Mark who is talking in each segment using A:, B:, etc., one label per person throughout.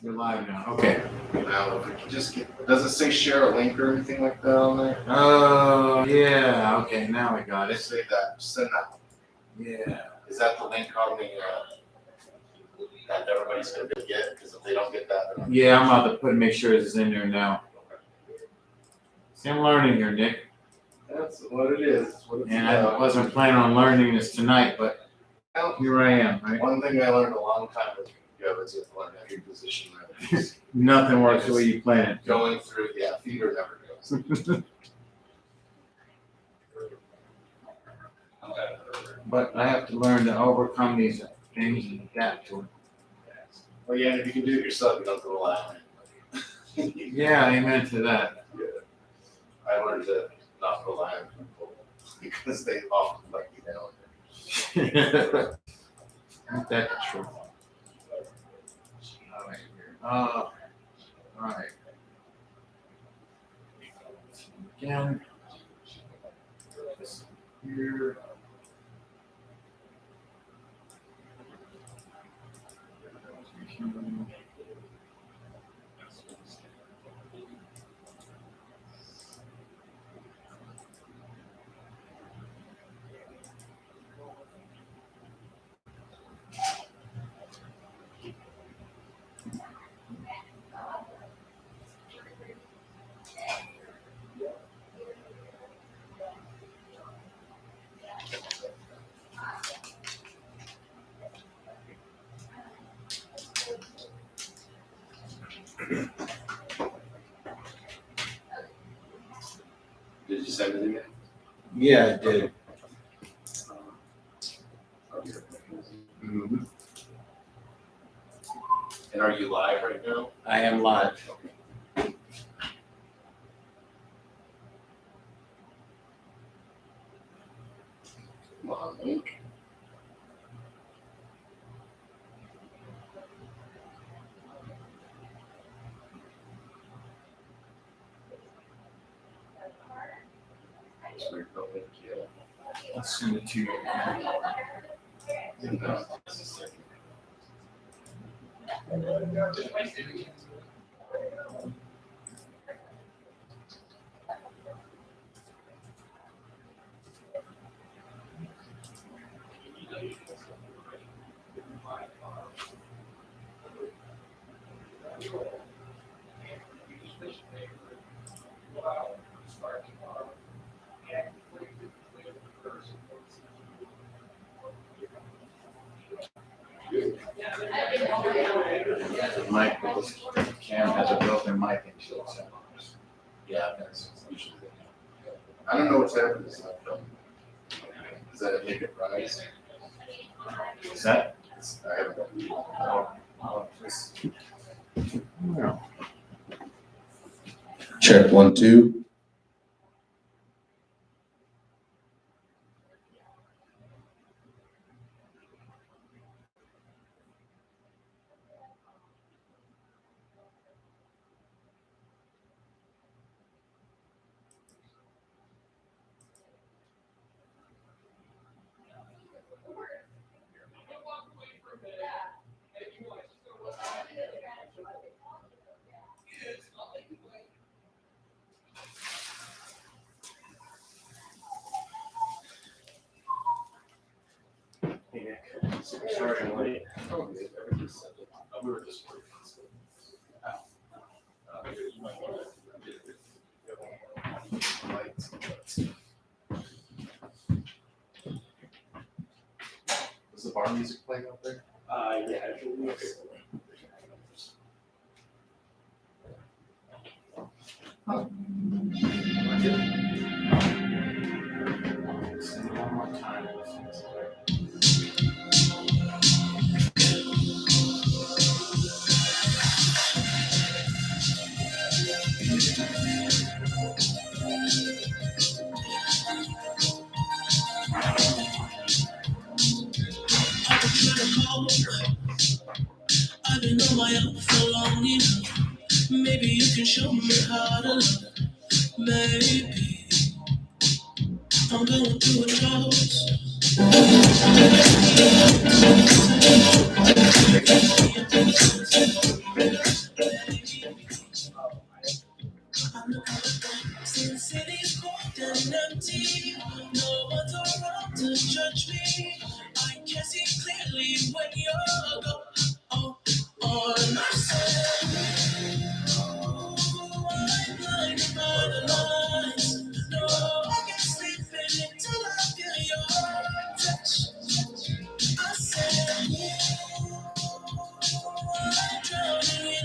A: You're live now. Okay.
B: Now, if we can just get, does it say share a link or anything like that on there?
A: Oh, yeah. Okay, now I got it.
B: Say that, send that.
A: Yeah.
B: Is that the link on the, that everybody's gonna get? Because if they don't get that, then
A: Yeah, I'm about to make sure this is in there now. See, I'm learning here, Nick.
B: that's what it is. It's what it's
A: And I
B: about.
A: wasn't planning on learning this tonight, but here I am, right?
B: One thing I learned a long time ago is you have to learn every position.
A: Nothing works the way you plan it.
B: Going through, yeah, feeder never goes.
A: But I have to learn to overcome these things and adapt to it.
B: Well, yeah, and if you can do it yourself, you don't have to rely on it.
A: Yeah, amen to that.
B: Yeah. I learned to not rely on people because they often let you down.
A: Ain't that the truth? All right. Again. This here.
B: Did you send it again?
A: Yeah, I did.
B: Mm-hmm. And are you live right now?
A: I am live.
B: Come on, Link.
A: Let's send it to you. Mike, Cam has a built-in mic and she'll send it.
B: Yeah, that's usually. I don't know what's happening. Does that make it rise?
A: Is that?
B: I haven't.
A: No.
B: Check 1, 2.
A: Sorry, I'm late.
B: We were just. Was the bar music playing out there?
C: Yeah, actually.
B: Okay.
A: Send it one more time.
D: I've been on my own for long enough. Maybe you can show me how to love. Maybe I'm going through a drought.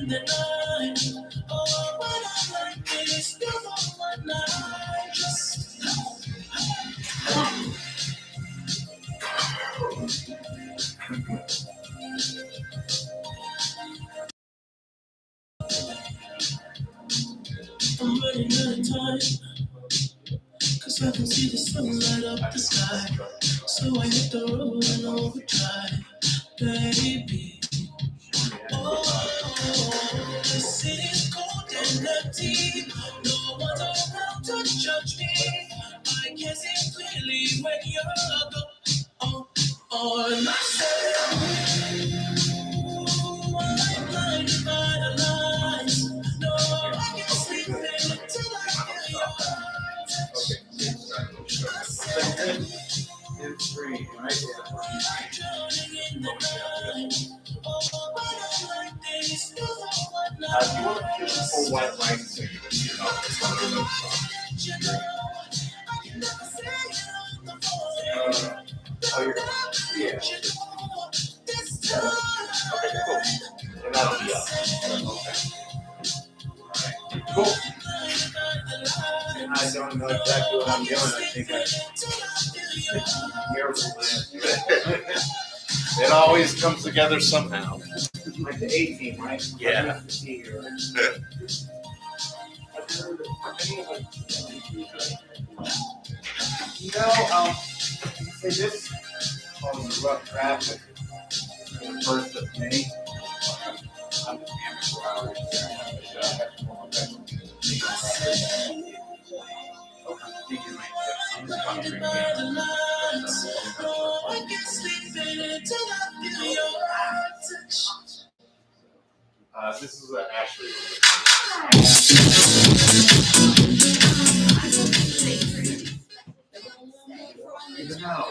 D: the night. Oh, when I'm like this, you're the one I just. I'm running out of time, 'cause I can see the sun light up the sky. So I hit the road and overdrive, baby. Oh, the city's cold and empty. No one's around to judge me. I can see clearly when you're on myself. I'm blinded by the lights. No, I can't sleep until I feel your touch.
A: It's free, right?
D: I'm drowning in the night. Oh, when I'm like this, you're the one
B: You want to
D: I
B: get
D: just.
B: full white rice and you know, it's one of those
D: You know, I can never say it on the phone.
B: oh, you're, yeah.
D: You know, this
B: Okay, cool.
D: time.
B: And that'll be up. Okay. Cool. I don't know exactly what I'm doing. I think it always comes together somehow.
A: Like the 18, right?
B: Yeah.
A: That's the key here, say this was rough traffic for the first of May. I'm amateur hours
D: Blinded by the lights. No, I can't sleep until I feel your touch.
B: This is Ashley.
A: Even though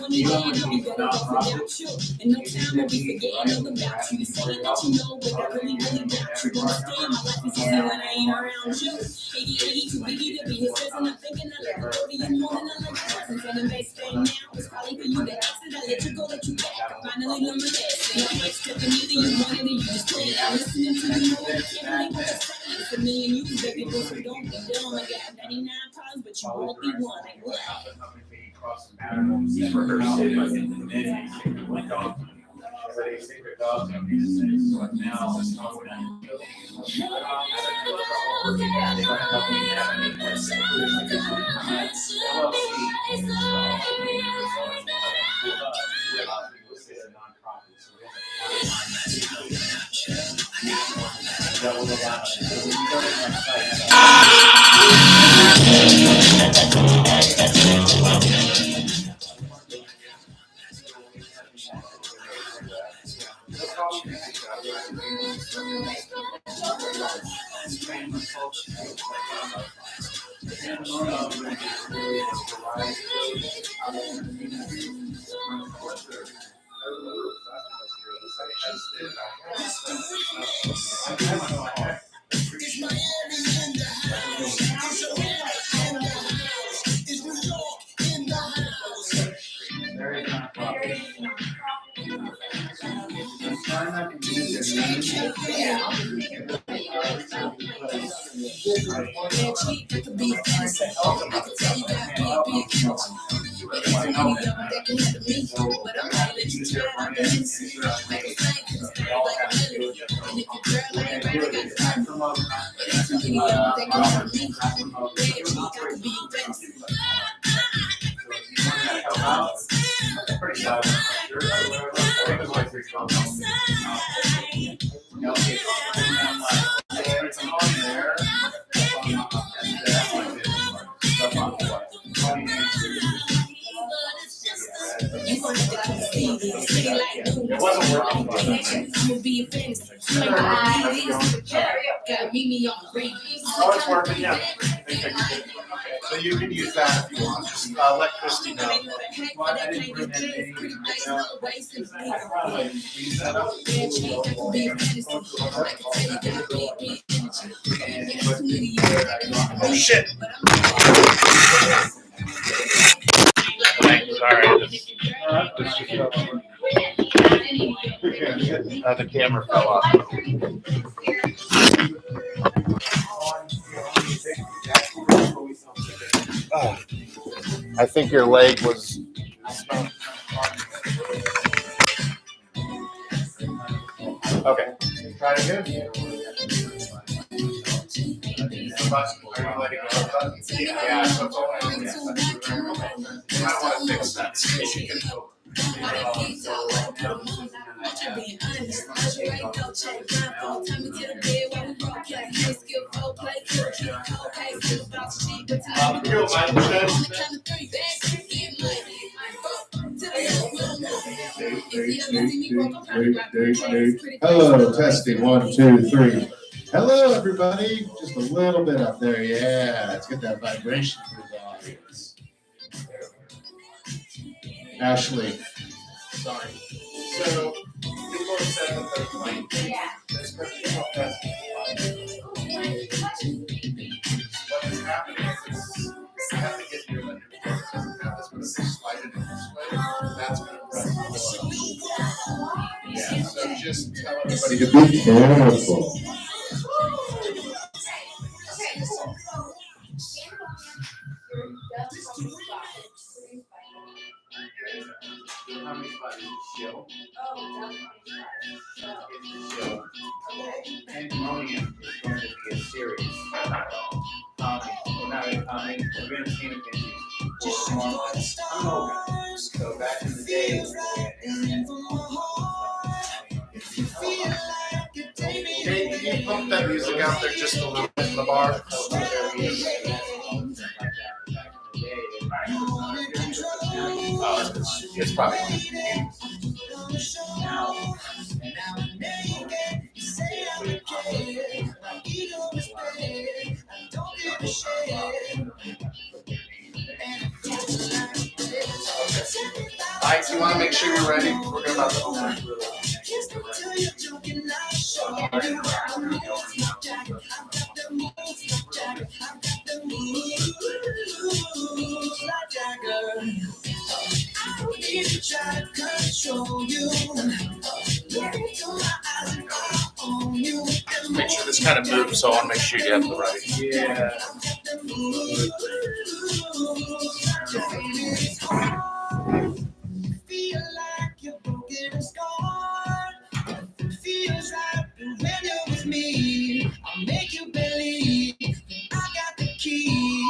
D: But you don't want to be nonprofit. And no time will be forgetting all about you. Saying that you know, but I really doubt you. Understand my life is easy when I ain't around you. 80, too biggie to be his cousin. I'm thinking I like to go to you more than I like your presence. And the best thing now is probably for you to exit. I let you go, let you back. I finally learned my lesson. I'm like stepping either you want it or you just play it. I'm listening to you more. I can't believe what you're saying. It's a million you, baby, but you don't be dumb. I got 99 problems, but you won't be one. Like what?
A: It wasn't working. Oh, it's working, yeah. They fixed it. So you can use that if you want. Just let Christy know. Oh, shit. Sorry. The camera fell off. Oh, I think your leg was. Okay. Try it again. Yeah, so it's only, you might want to fix that. See if you can.
C: Hello, testing 1, 2, 3. Hello, everybody. Just a little bit up there. Yeah, let's get that vibration through the audience. Ashley.
A: Sorry. So, people have said that there's like, this personal testing. What is happening is I have to get your electric cord. This one is slide it in this way. That's going to press the floor. Yeah, so just tell everybody
C: To be careful.
A: How many spiders? Shield. Pandemonium is going to be a series. We're going to see it in so back in the day, hey, can you pump that music out there just a little bit in the bar? It's probably. Mike, you want to make sure you're ready? We're about to open. Make sure this kind of moves, so I want to make sure you have the right. Yeah.
D: Feel like you're broken and scarred. It feels right when you're with me. I'll make you believe I got the key.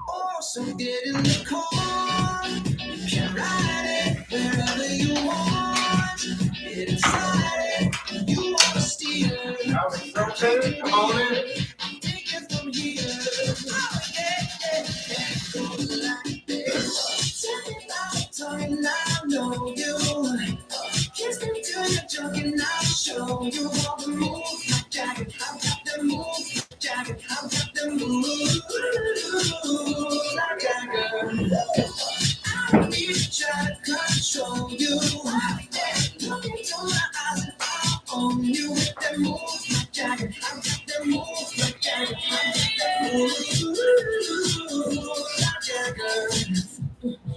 D: Oh, so get in the car. You can ride it wherever you want. Get inside it. You want to steal it.
A: Come on in.
D: Take it from here. Oh, yeah. Like this. Talking, I know you. Kiss me till you're drunk and I'll show you all the moves like Jagger. you with the moves, my Jagger. I got the moves, my Jagger. I got the moves, my Jagger.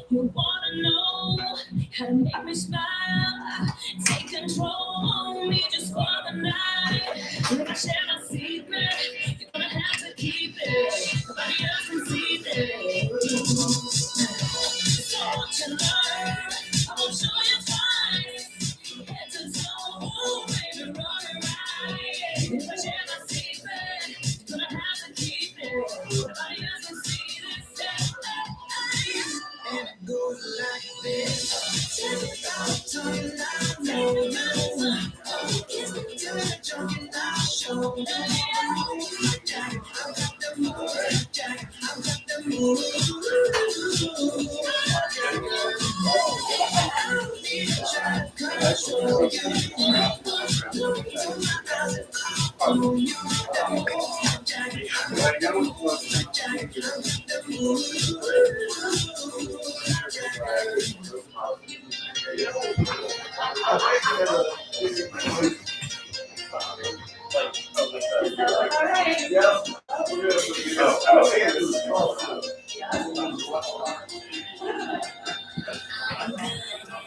D: You wanna know how to make me smile? Take control on me just for the night. If I share my secret, you're gonna have to keep it. Nobody else can see this. So what you learn, I will show you twice. Head to toe, oh baby, run it right. If I share my secret, you're gonna have to keep it. Nobody else can see this. And it goes like this. Tell me about turning down, no, kiss me till the junkie now show. I got the moves, Jack. I got the moves. I don't need a shot, 'cause I show you. Look into my eyes and I'll show you. The moves, Jack. I got the moves, Jack. I got the moves.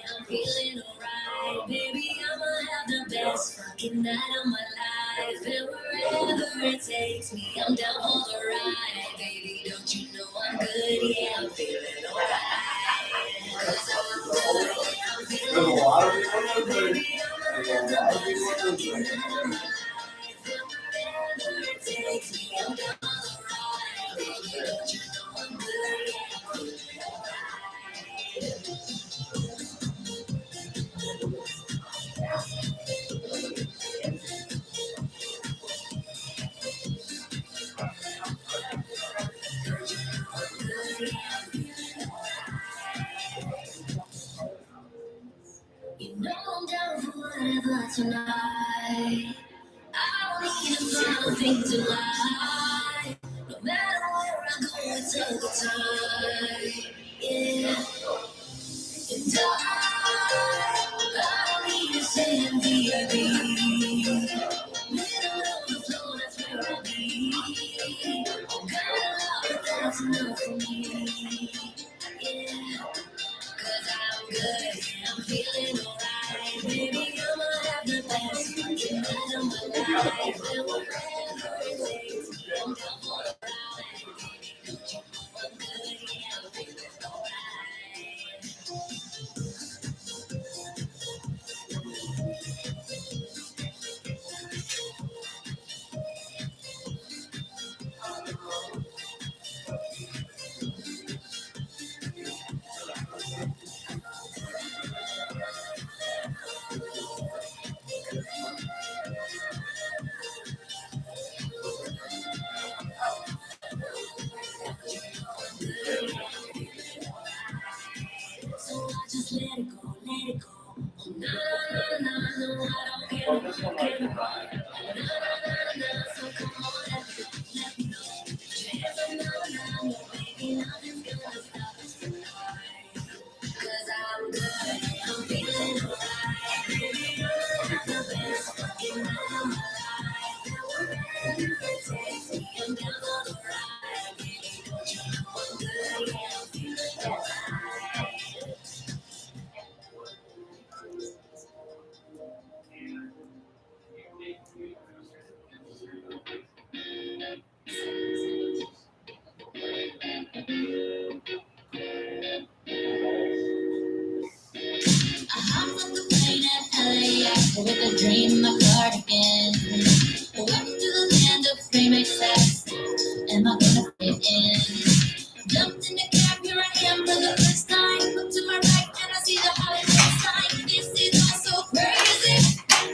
D: I'm feeling alright, baby. I'ma have the best fucking night of my life, and wherever it takes me, I'm down for the ride, baby. Don't you know I'm good? Yeah, I'm feeling alright. 'Cause I'm good, yeah, I'm feeling alright, baby. I'ma have the best fucking night of my life, and wherever it takes me, I'm down for the ride, baby. Don't you know I'm good? Yeah, I'm feeling alright. You know I'm down for whatever tonight. I don't need a final thing to lie. No matter where I go, it's a good time. Yeah. And I don't need a sand VIP. Middle of the floor, that's where I'll be. Got a lot, but that's enough for me. Yeah. 'Cause I'm good, I'm feeling alright, baby. I'ma have the best fucking night of my life, and wherever it takes me, I'm down for the ride, baby. Don't you know I'm good? Yeah, I'm feeling alright. So I just let it go, let it go. Oh, na na na na, no, I don't care. I don't care. Na na na na, so come on, let me know. Hands on na na, no, baby, nothing's gonna stop us tonight. 'Cause I'm good, I'm feeling alright, baby. I'm the best fucking night of my life, and wherever it takes me, I'm down for the ride, baby. Don't you know I'm good? Yeah, I'm feeling alright. I'm on the plane at LAX with a dream, my cardigan. Welcome to the land of fame excess. Am I gonna fit in? Jumped in the cab, here I am for the first time. Look to my right and I see the Hollywood sign. This is all so crazy.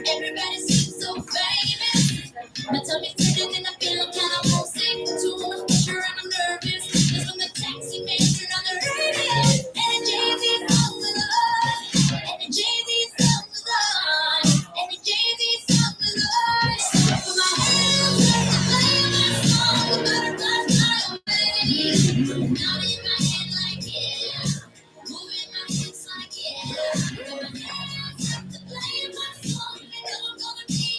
D: Everybody seems so famous. My tummy's turning and I feel kinda homesick. Too much pressure and I'm nervous. Just when the taxi man turned on the radio, and Jay-Z's song was on. And the Jay-Z's song was on. And the Jay-Z's song was on. So I put my hands up to play my song. The butterflies fly away. Nodding my head like yeah. Moving my hips like yeah. Put my hands up to play my song. And I'm gonna be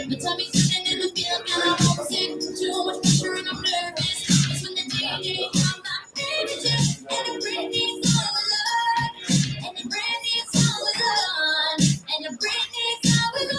D: The tummy sitting in the field, and I'm homesick. Too much pressure and I'm nervous. It's when the DJ comes my manager, and the brand new song was on, and the brand new song was on, and the brand new song was on.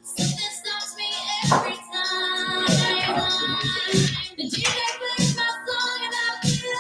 D: Something stops me every time. The DJ plays my song and I feel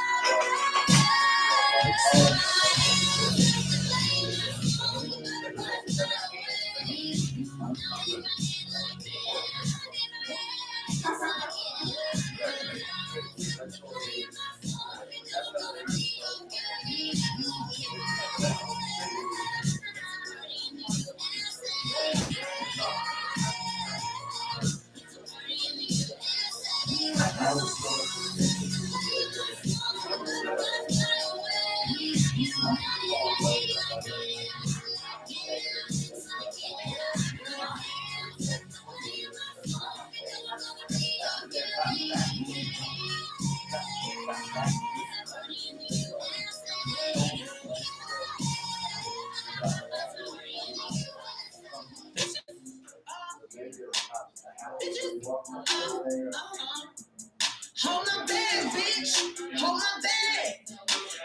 D: hold my bag, bitch. Hold my bag.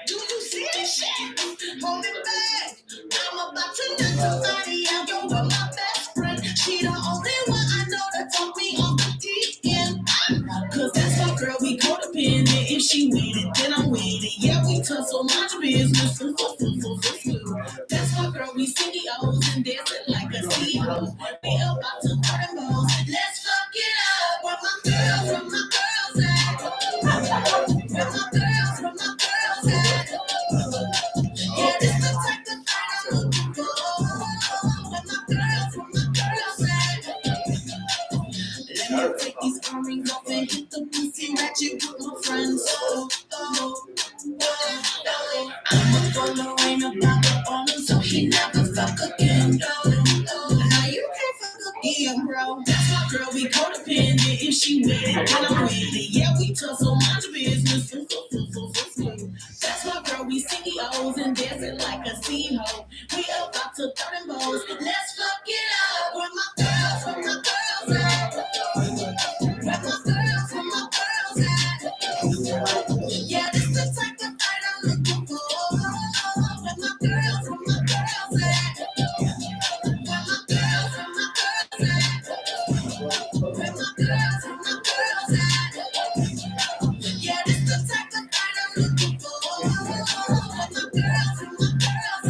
D: Do you see this shit? Hold it back. I'm about to knock somebody out. Yo, with my best friend. She the only one I know that told me off the deep end. Cause that's my girl, we codependent. If she with it, then I'm with it. Yeah, we tussle, mind your business. That's my girl, we CEOs and dancing like a CEO. We about to party moves. Let's fuck it up. Where my girls, where my girls at? Where my girls, where my girls at? Yeah, this the type of fight I'm looking for. Where my girls at? Let me take these earrings off and hit the pussy ratchet with my friends. I'm gonna rain about the bottom so he never fuck again. Now you can't fuck again, bro. That's my girl, we codependent. If she with it, then I'm with it. Yeah, we tussle, mind your business. That's my girl, we CEOs and dancing like a C-ho. We about to throw them bows. Let's fuck it up. Where my girls at? Where my girls at? Yeah, this the type of fight I'm looking for. Where my girls at? Where my girls at? Where my girls at? Yeah, this the type of fight I'm looking for. Where my girls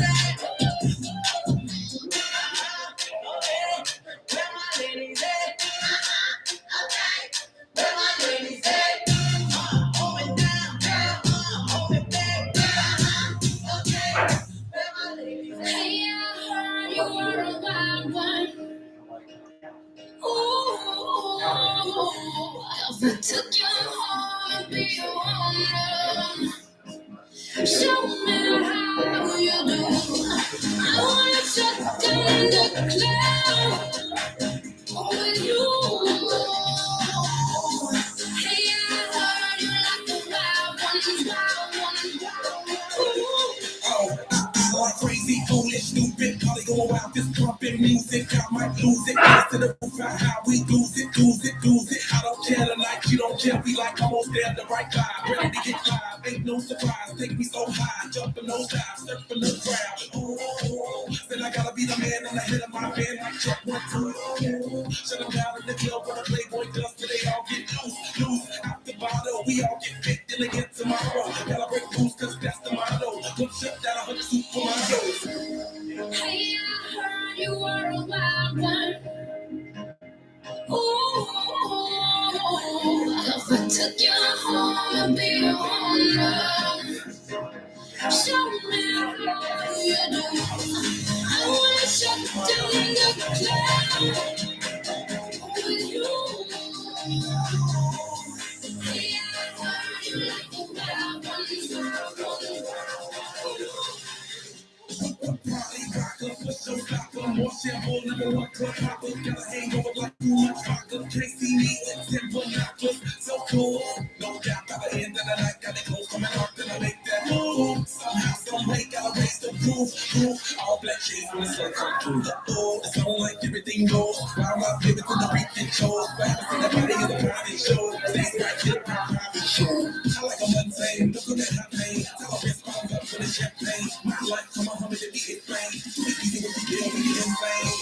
D: at? Where my ladies at? Okay. Where my ladies at? Hold it down, hold it back, okay. Where my ladies at? Hey, I heard you were a wild one. Ooh, if I took you home and be your owner, show me how you do. I wanna shut down the club with you. Hey, I heard you like the wild ones.
E: All crazy, foolish, stupid, probably going wild, this pumping music, I might lose it, close to the roof, how we lose it, I don't care tonight, you don't care, we like almost there, the right vibe, ready to get live, ain't no surprise, take me so high, jumping those dives, surfing the crowd, then I gotta be the man in the head of my band, like check 1, 2, shut them down in the club, when the Playboy does, till they all get loose, out the bottle, we all get picked in again tomorrow, gotta break loose, cause that's the motto, one shut down, 100 soup for my dough.
D: Hey, I heard you were a wild one. Ooh, if I took you home and be your owner, Show me how you do. I wanna shut down the cloud with you. Yeah, you like the way I want
E: more shampoo, number one club hopper. Got a hangover like too much vodka. Can't see me except for knockers. So cool, no doubt. By the end of the night, got it close coming hard, then I make that move. Somehow, some way, gotta raise the roof. All black shades when the sun come through. Oh, it's all like everything goes. While I give it to the beat that shows. What happens to the body is a private show. Stays right here, private show. I like a mundane, look at that hot pain. Tell a best palms up for the champagne. My life, come on, homie, to be explained. It's easy what you did, we insane.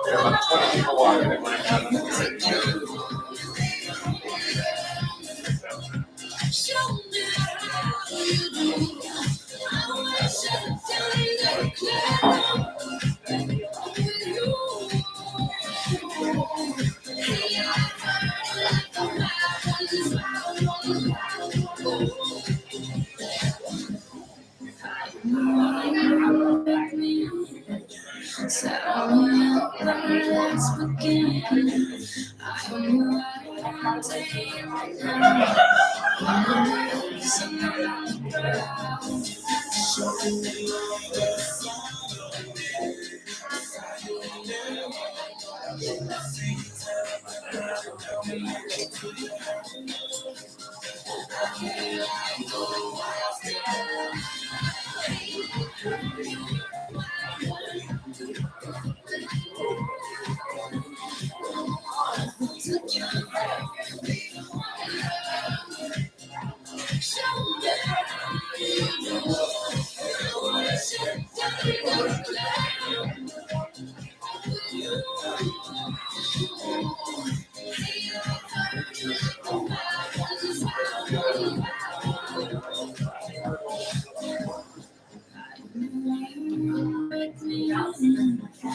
B: There are like 20 people walking in my house.
D: Show me how you do. I wanna shut down the cloud with you. Hey, I like the way I want me. Settle me up and let's begin. I don't know what to take now. I'm on the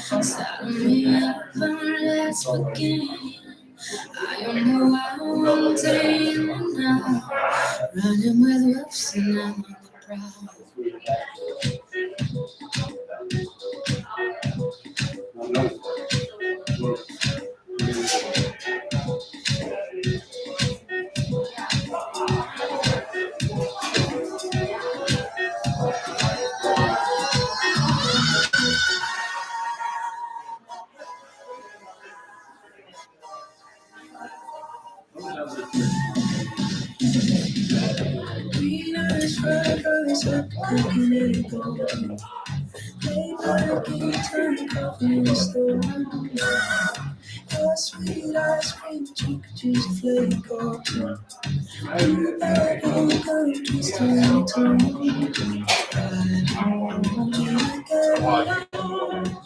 D: ground. Settle me up and let's begin. I don't know how I won't take it now. Running with whips and I'm on the prowl. Green eyes, red eyes, up cooking and gold. Late night guitar, coffee in the store. Your sweet ice cream, chicken juice, flake or two. You back in the curve, twisting and turning.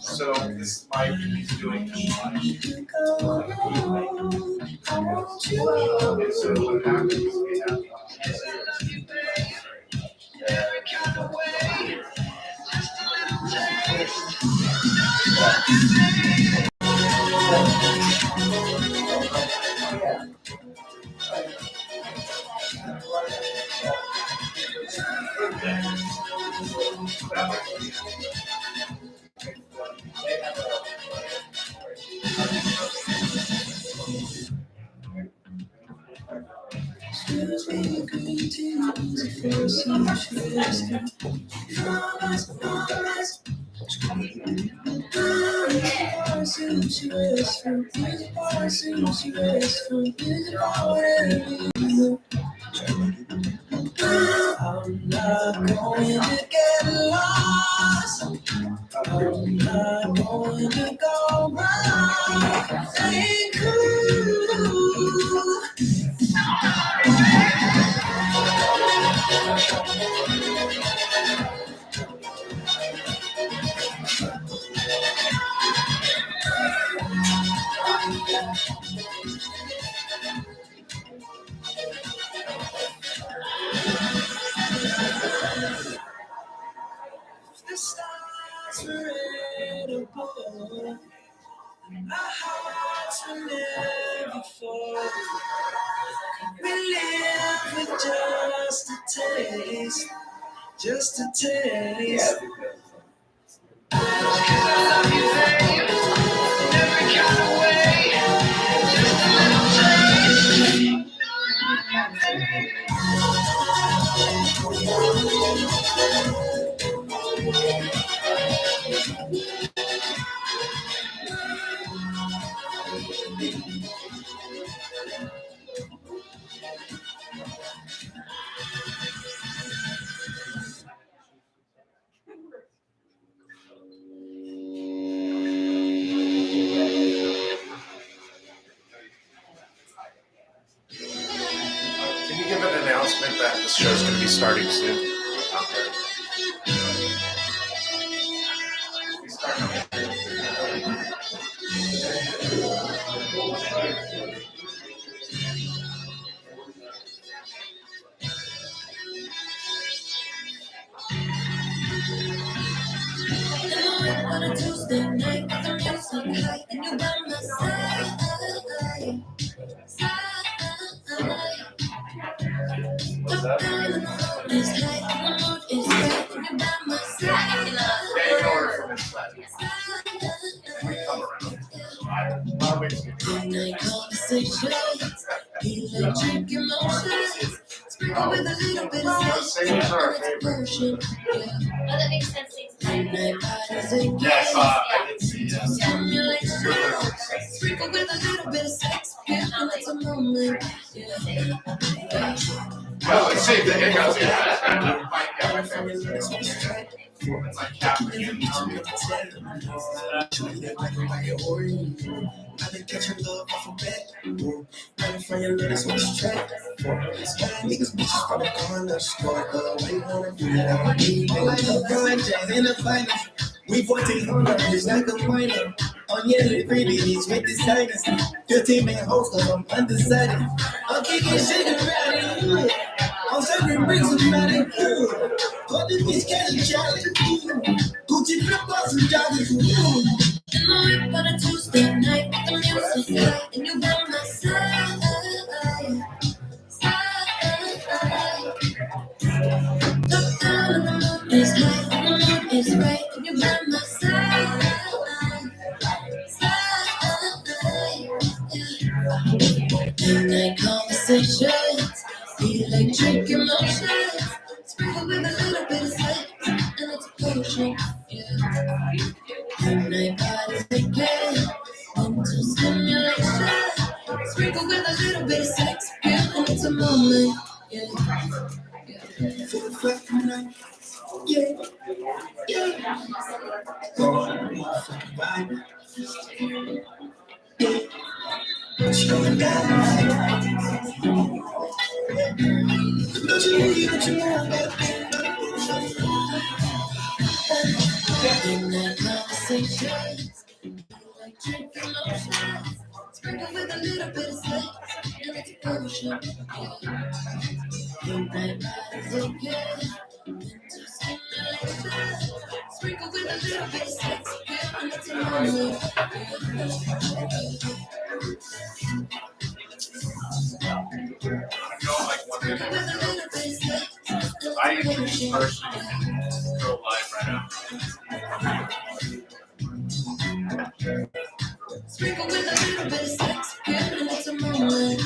B: So this Mike, he's doing his live. And so what happens is we have
E: Excuse me, green tea, easy for sushi. Sushi restaurant, easy for sushi restaurant, easy for whatever you do. I'm not going to get lost. I'm not going to go wrong. Ain't cool. We live with just a taste, just a taste.
A: Can you give an announcement that this show's going to be starting soon?
D: On a Tuesday night, the music high, and you by my side.
B: What's that?
D: It's like the mood is right, and you by my side. Night conversations, electric emotions, sprinkle with a little bit of sex, potion.
F: Oh, that makes sense.
D: Midnight parties again.
A: Yes, I did see that.
D: Stimulation, sprinkle with a little bit of sex, and it's a moment.
A: Well, let's see the hiccups. My favorite. It's like Catholic.
E: I've been catching love off a bat. Running from your little switch track. Niggas bitches from the corner store. We wanna do that I would need. Like LeBron James in the finals. We 1400, it's like a minor. On yellow freebies with designers. 15-man host, cause I'm undecided. I'm kicking shit around in the hood. I'm serving bricks about it. Call this bitch Kelly Charlie. Gucci flip flops and joggers.
D: In the whip on a Tuesday night, the music high, and you by my side. Look down and the mood is high, and the mood is right, and you by my side. Midnight conversations, electric emotions, sprinkle with a little bit of sex, and it's a potion. Midnight bodies again, mental stimulation, sprinkle with a little bit of sex, and it's a moment.
E: Feel the flat tonight. Yeah, yeah. Motherfucking vibe. She going down. Don't you need what you want,
D: Midnight conversations, electric emotions, sprinkle with a little bit of sex, and it's a potion. Midnight bodies again, mental stimulation, sprinkle with a little bit of sex, and it's a moment.
A: I know, like, one
D: Sprinkle with a
A: minute.
D: little bit of sex, and it's
A: I
D: a
A: introduced
D: potion.
A: person go live right now.
D: Sprinkle with a little bit of sex, and it's a moment.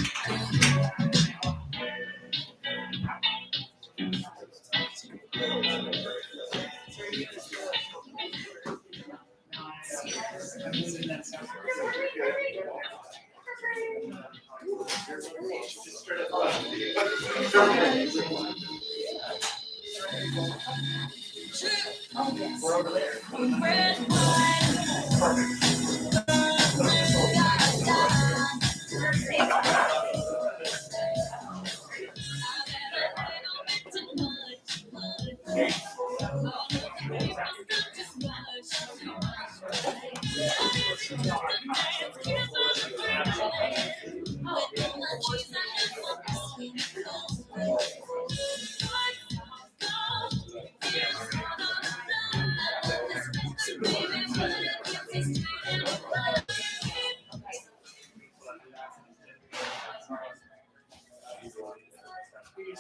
G: Good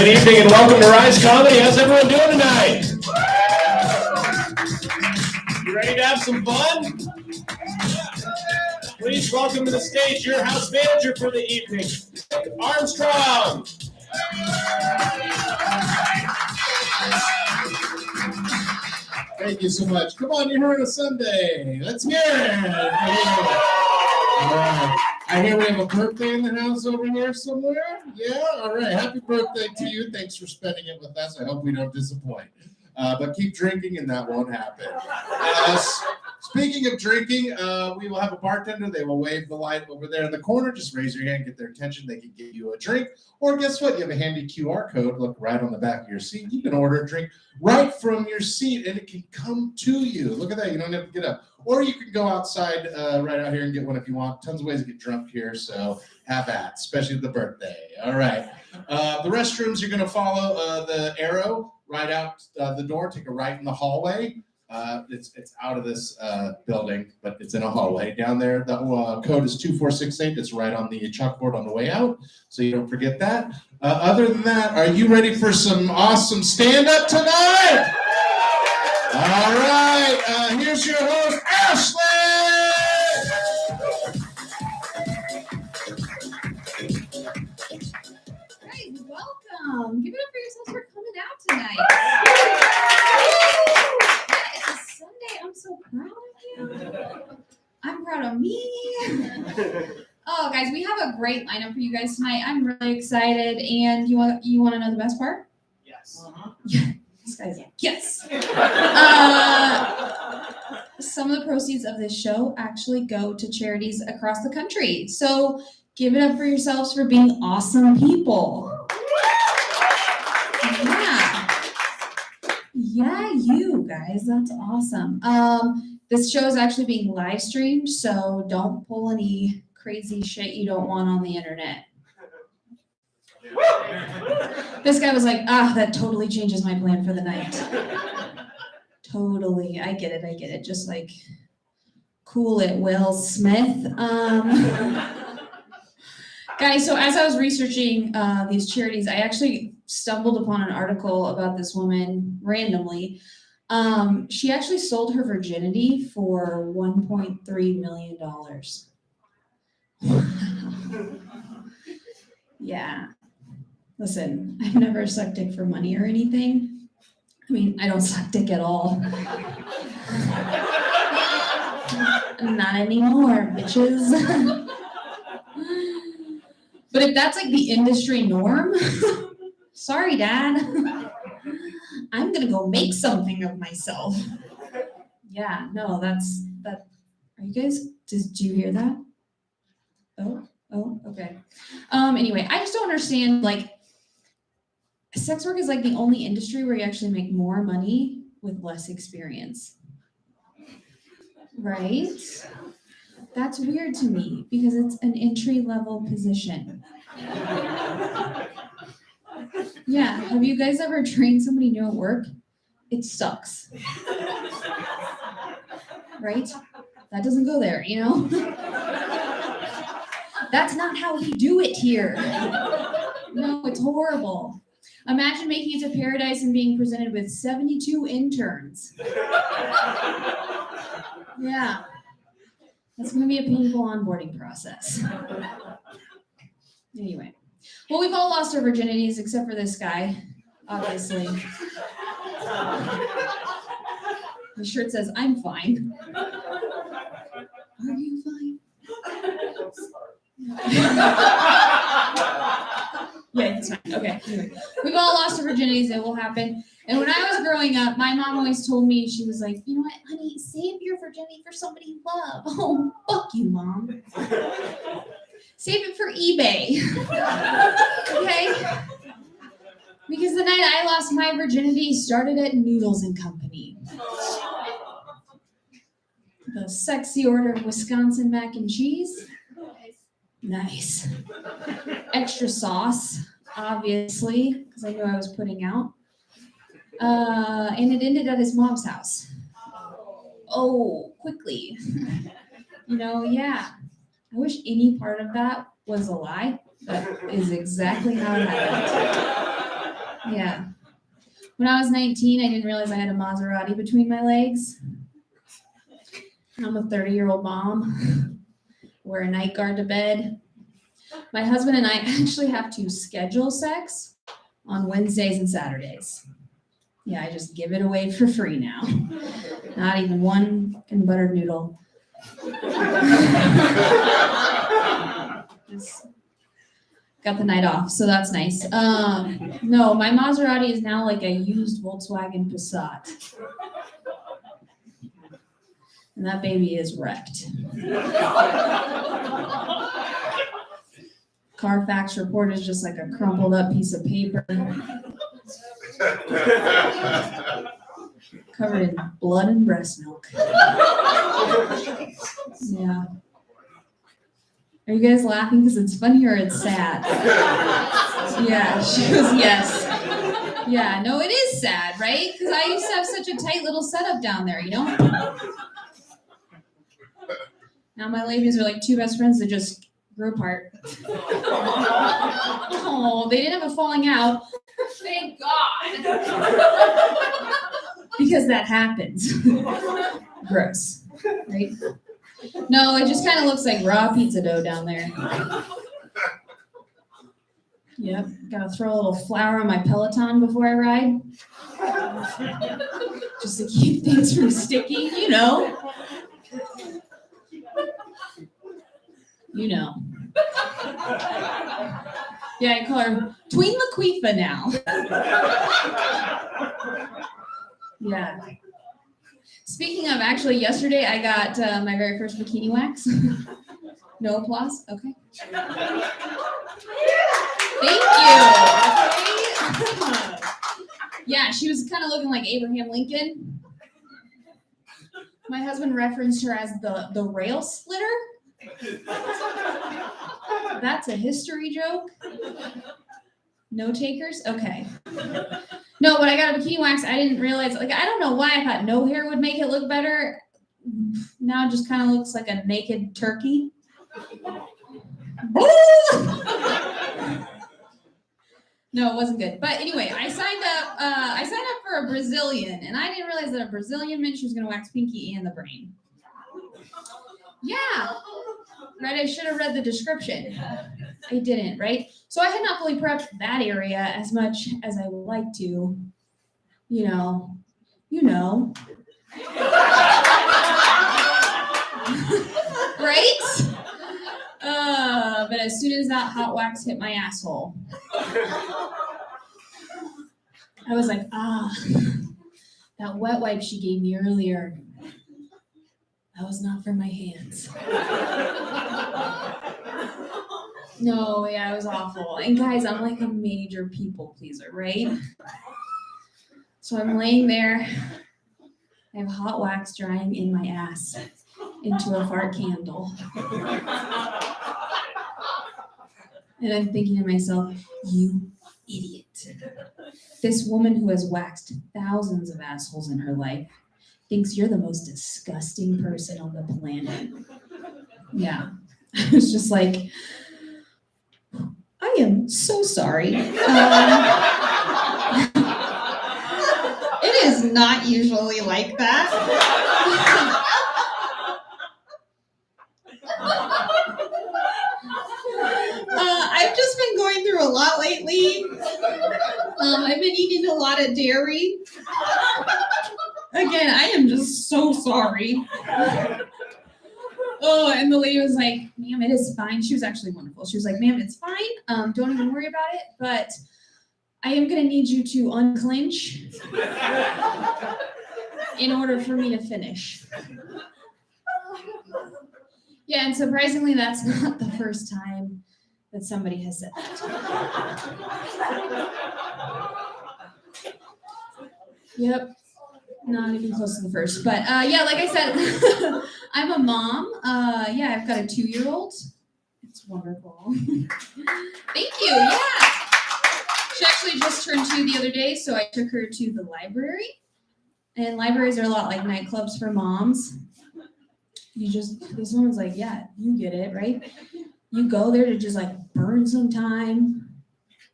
G: evening and welcome to Rise Comedy. How's everyone doing tonight? You ready to have some fun? Please welcome to the stage your house manager for the evening, Armstrong.
C: Thank you so much. Come on, you're here on a Sunday. Let's hear it. All right. I hear we have a birthday in the house over here somewhere. Yeah, all right. Happy birthday to you. Thanks for spending it with us. I hope we don't disappoint. But keep drinking and that won't happen. Speaking of drinking, we will have a bartender. They will wave the light over there in the corner. Just raise your hand, get their attention. They can get you a drink. Or guess what? You have a handy QR code. Look right on the back of your seat. You can order a drink right from your seat and it can come to you. Look at that. You don't have to get up. Or you can go outside right out here and get one if you want. Tons of ways to get drunk here. So have at, especially the birthday. All right. The restrooms, you're going to follow the arrow right out the door. Take a right in the hallway. It's out of this building, but it's in a hallway down there. The code is 2468. It's right on the chalkboard on the way out, so you don't forget that. Other than that, are you ready for some awesome stand-up tonight? All right, here's your host, Ashley.
H: Hey, welcome. Give it up for yourselves for coming out tonight. It's a Sunday. I'm so proud of you. I'm proud of me. Oh, guys, we have a great lineup for you guys tonight. I'm really excited. And you want to know the best part?
G: Yes.
H: This guy's like, yes. Some of the proceeds of this show actually go to charities across the country. So give it up for yourselves for being awesome people. Yeah, you guys, that's awesome. This show is actually being live streamed, so don't pull any crazy shit you don't want on the internet. This guy was like, that totally changes my plan for the night. Totally, I get it. Just like, cool it, Will Smith. Guys, so as I was researching these charities, I actually stumbled upon an article about this woman randomly. She actually sold her virginity for $1.3 million. Yeah. Listen, I've never sucked dick for money or anything. I mean, I don't suck dick at all. Not anymore, bitches. But if that's like the industry norm, sorry, Dad. I'm gonna go make something of myself. Yeah, no, that's that. Are you guys? Did you hear that? Oh, okay. Anyway, I just don't understand. Like, sex work is like the only industry where you actually make more money with less experience, right? That's weird to me because it's an entry-level position. Yeah, have you guys ever trained somebody new at work? It sucks. Right? That doesn't go there, you know? That's not how we do it here. No, it's horrible. Imagine making it to paradise and being presented with 72 interns. Yeah. That's going to be a painful onboarding process. Anyway. Well, we've all lost our virginities except for this guy, obviously. His shirt says, I'm fine. Are you fine? Yeah, it's fine. Okay. Anyway, we've all lost our virginities. It will happen. And when I was growing up, my mom always told me, she was like, you know what, honey, save your virginity for somebody you love. Oh, fuck you, Mom. Save it for eBay. Okay? Because the night I lost my virginity started at Noodles and Company. The sexy order of Wisconsin mac and cheese. Nice. Extra sauce, obviously, because I knew I was putting out. And it ended at his mom's house. Oh, quickly. Yeah. I wish any part of that was a lie. That is exactly how it happened. Yeah. When I was 19, I didn't realize I had a Maserati between my legs. I'm a 30-year-old mom. Wear a night guard to bed. My husband and I actually have to schedule sex on Wednesdays and Saturdays. Yeah, I just give it away for free now. Not even one buttered noodle. Just got the night off, so that's nice. No, my Maserati is now like a used Volkswagen Passat. And that baby is wrecked. Carfax report is just like a crumpled up piece of paper covered in blood and breast milk. Yeah. Are you guys laughing because it's funny or it's sad? Yeah, she goes, yes. Yeah, no, it is sad, right? Because I used to have such a tight little setup down there, Now my ladies are like two best friends that just grew apart. Oh, they didn't have a falling out. Thank God. Because that happens. Gross, right? No, it just kind of looks like raw pizza dough down there. Yep, gotta throw a little flour on my Peloton before I ride. Just to keep things from sticking, Yeah, I call her Tween Laquifa now. Yeah. Speaking of, actually, yesterday I got my very first bikini wax. No applause? Okay. Thank you. Yeah, she was kind of looking like Abraham Lincoln. My husband referenced her as the rail splitter. That's a history joke. No takers? Okay. No, when I got a bikini wax, I didn't realize, I don't know why I thought no hair would make it look better. Now it just kind of looks like a naked turkey. No, it wasn't good. But anyway, I signed up for a Brazilian, and I didn't realize that a Brazilian meant she was going to wax pinky and the brain. Yeah. Right, I should have read the description. I didn't, right? So I had not fully prepped that area as much as I would like to. Right? But as soon as that hot wax hit my asshole, I was like, that wet wipe she gave me earlier, that was not for my hands. No, yeah, it was awful. And guys, I'm like a major people pleaser, right? So I'm laying there. I have hot wax drying in my ass into a fart candle. And I'm thinking to myself, you idiot. This woman who has waxed thousands of assholes in her life thinks you're the most disgusting person on the planet. Yeah. I was just like, I am so sorry. It is not usually like that. I've just been going through a lot lately. I've been eating a lot of dairy. Again, I am just so sorry. Oh, and the lady was like, ma'am, it is fine. She was actually wonderful. She was like, ma'am, it's fine. Don't even worry about it. But I am going to need you to unclench in order for me to finish. Yeah, and surprisingly, that's not the first time that somebody has said that. Yep. Not even close to the first. But yeah, like I said, I'm a mom. Yeah, I've got a 2-year-old. It's wonderful. Thank you. Yeah. She actually just turned 2 the other day, so I took her to the library. And libraries are a lot like nightclubs for moms. This one was like, yeah, you get it, right? You go there to just like burn some time.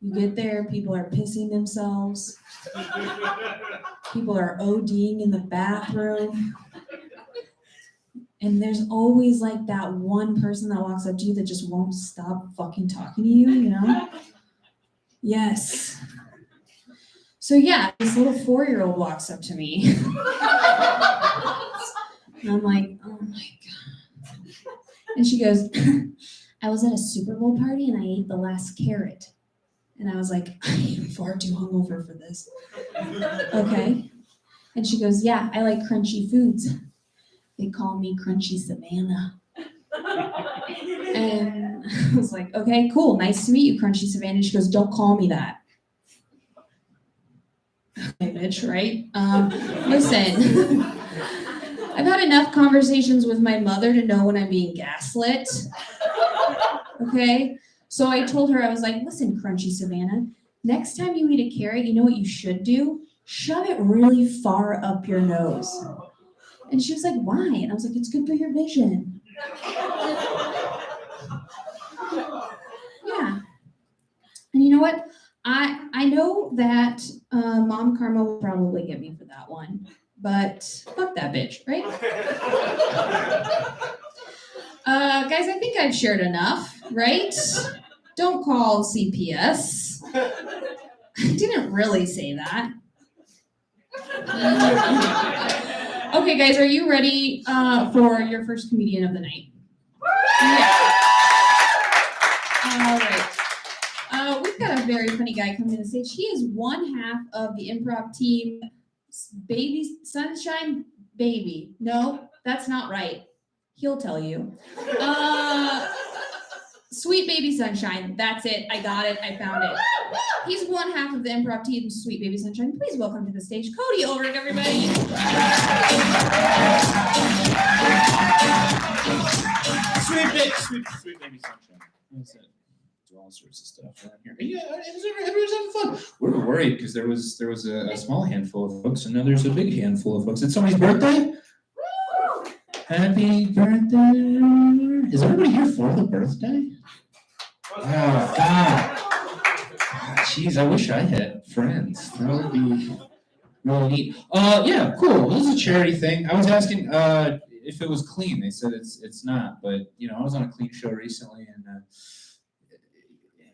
H: You get there, people are pissing themselves. People are ODing in the bathroom. And there's always like that one person that walks up to you that just won't stop fucking talking to you, you know? Yes. So yeah, this little 4-year-old walks up to me. And I'm like, oh my God. And she goes, I was at a Super Bowl party and I ate the last carrot. And I was like, I am far too hungover for this. Okay. And she goes, yeah, I like crunchy foods. They call me Crunchy Savannah. And I was like, okay, cool. Nice to meet you, Crunchy Savannah. And she goes, don't call me that. Okay, bitch, right? Listen, I've had enough conversations with my mother to know when I'm being gaslit. Okay? So I told her, I was like, listen, Crunchy Savannah, next time you eat a carrot, you know what you should do? Shove it really far up your nose. And she was like, why? And I was like, it's good for your vision. Yeah. And you know what? I know that Mom Karma will probably get me for that one, but fuck that bitch, right? Guys, I think I've shared enough, right? Don't call CPS. I didn't really say that. Okay, guys, are you ready for your first comedian of the night? Yeah. All right. We've got a very funny guy coming to the stage. He is one half of the improv team, Baby Sunshine Baby. No, that's not right. He'll tell you. Sweet Baby Sunshine. That's it. I got it. I found it. He's one half of the improv team, Sweet Baby Sunshine. Please welcome to the stage, Cody Ulrich, everybody.
I: Sweet Baby Sunshine. That's it. Do all sorts of stuff around here. Yeah, everyone's having fun. We were worried because there was a small handful of folks, and now there's a big handful of folks. It's somebody's birthday. Happy birthday! Is everybody here for the birthday? Oh God! Jeez, I wish I had friends. That would be really neat. Yeah, cool. This is a charity thing. I was asking if it was clean. They said it's not, but you know, I was on a clean show recently, and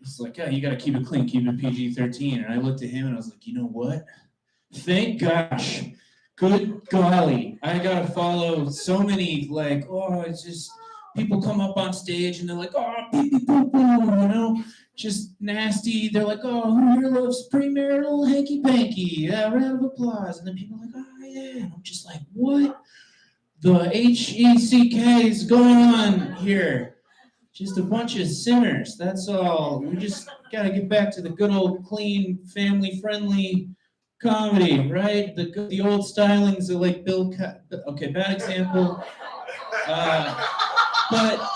I: it's like, yeah, you got to keep it clean, keep it PG-13. And I looked at him and I was like, you know what? Thank gosh. Good golly. I got to follow so many, like, oh, it's just, people come up on stage and they're like, oh, pee-pee-poo-poo, you know, just nasty. They're like, oh, who here loves premarital hanky-panky? Yeah, round of applause. And then people are like, oh, yeah. And I'm just like, what the HECK is going on here? Just a bunch of sinners, that's all. We just gotta get back to the good old clean, family-friendly comedy, right? The old stylings of like okay, bad example. But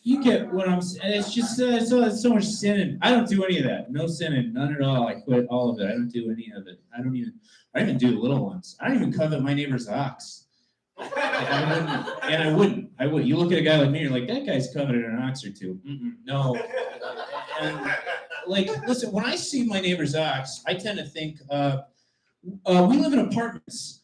I: you get what I'm saying. It's just so much sinning. I don't do any of that. No sinning, none at all. I quit all of it. I don't do any of it. I don't even do the little ones. I don't even covet my neighbor's ox. I wouldn't. You look at a guy like me, you're like, that guy's coveted an ox or two. No. And, like, listen, when I see my neighbor's ox, I tend to think, we live in apartments.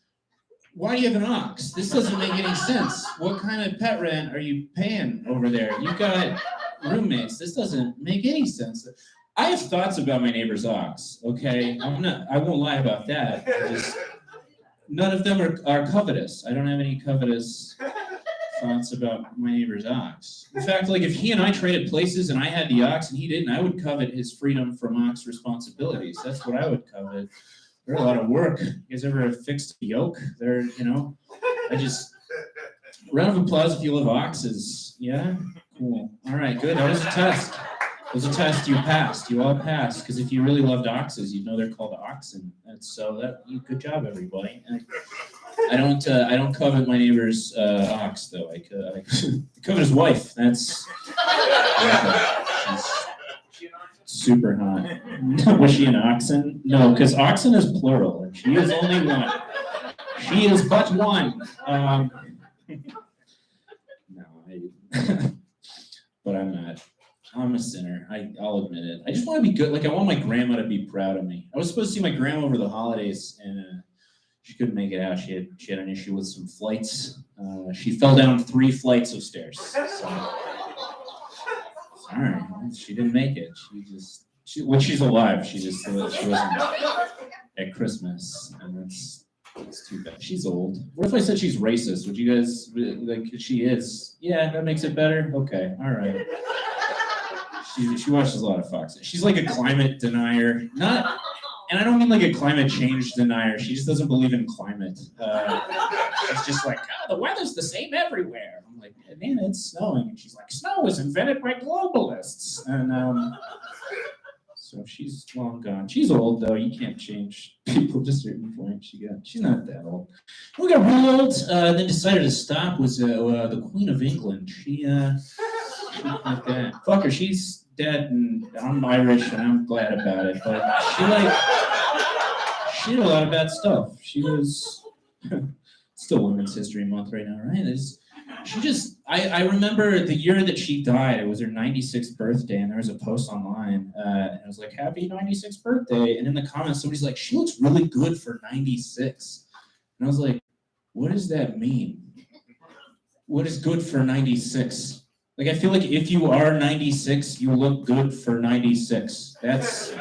I: Why do you have an ox? This doesn't make any sense. What kind of pet rent are you paying over there? You've got roommates. This doesn't make any sense. I have thoughts about my neighbor's ox, okay? I won't lie about that. None of them are covetous. I don't have any covetous thoughts about my neighbor's ox. In fact, like if he and I traded places and I had the ox and he didn't, I would covet his freedom from ox responsibilities. That's what I would covet. They're a lot of work. You guys ever fixed a yoke? They're, you know, round of applause if you love oxes. Yeah? Cool. All right, good. That was a test. It was a test. You passed. You all passed. Because if you really loved oxes, you'd know they're called oxen. And so good job, everybody. I don't covet my neighbor's ox though. I covet his wife. That's super hot. Was she an oxen? No, because oxen is plural, and she is only one. She is but one. No, but I'm not. I'm a sinner. I'll admit it. I just want to be good. Like, I want my grandma to be proud of me. I was supposed to see my grandma over the holidays, and she couldn't make it out. She had an issue with some flights. She fell down 3 flights of stairs. So, sorry, she didn't make it. When she's alive, she wasn't at Christmas, and that's too bad. She's old. What if I said she's racist? Would you guys like? She is. Yeah, that makes it better. Okay, all right. She watches a lot of Fox. She's like a climate denier. Not, and I don't mean like a climate change denier. She just doesn't believe in climate. She's just like, oh, the weather's the same everywhere. I'm like, man, it's snowing. And she's like, snow was invented by globalists. And so she's long gone. She's old though. You can't change people to a certain point. She's not that old. We got real old. Then decided to stop. Was the Queen of England. She like that. Fuck her. She's dead, and I'm Irish, and I'm glad about it. But she did a lot of bad stuff. She was still Women's History Month right now, right? I remember the year that she died. It was her 96th birthday, and there was a post online, and it was like, "Happy 96th birthday!" And in the comments, somebody's like, "She looks really good for 96." And I was like, "What does that mean? What is good for 96?" Like, I feel like if you are 96, you look good for 96. That's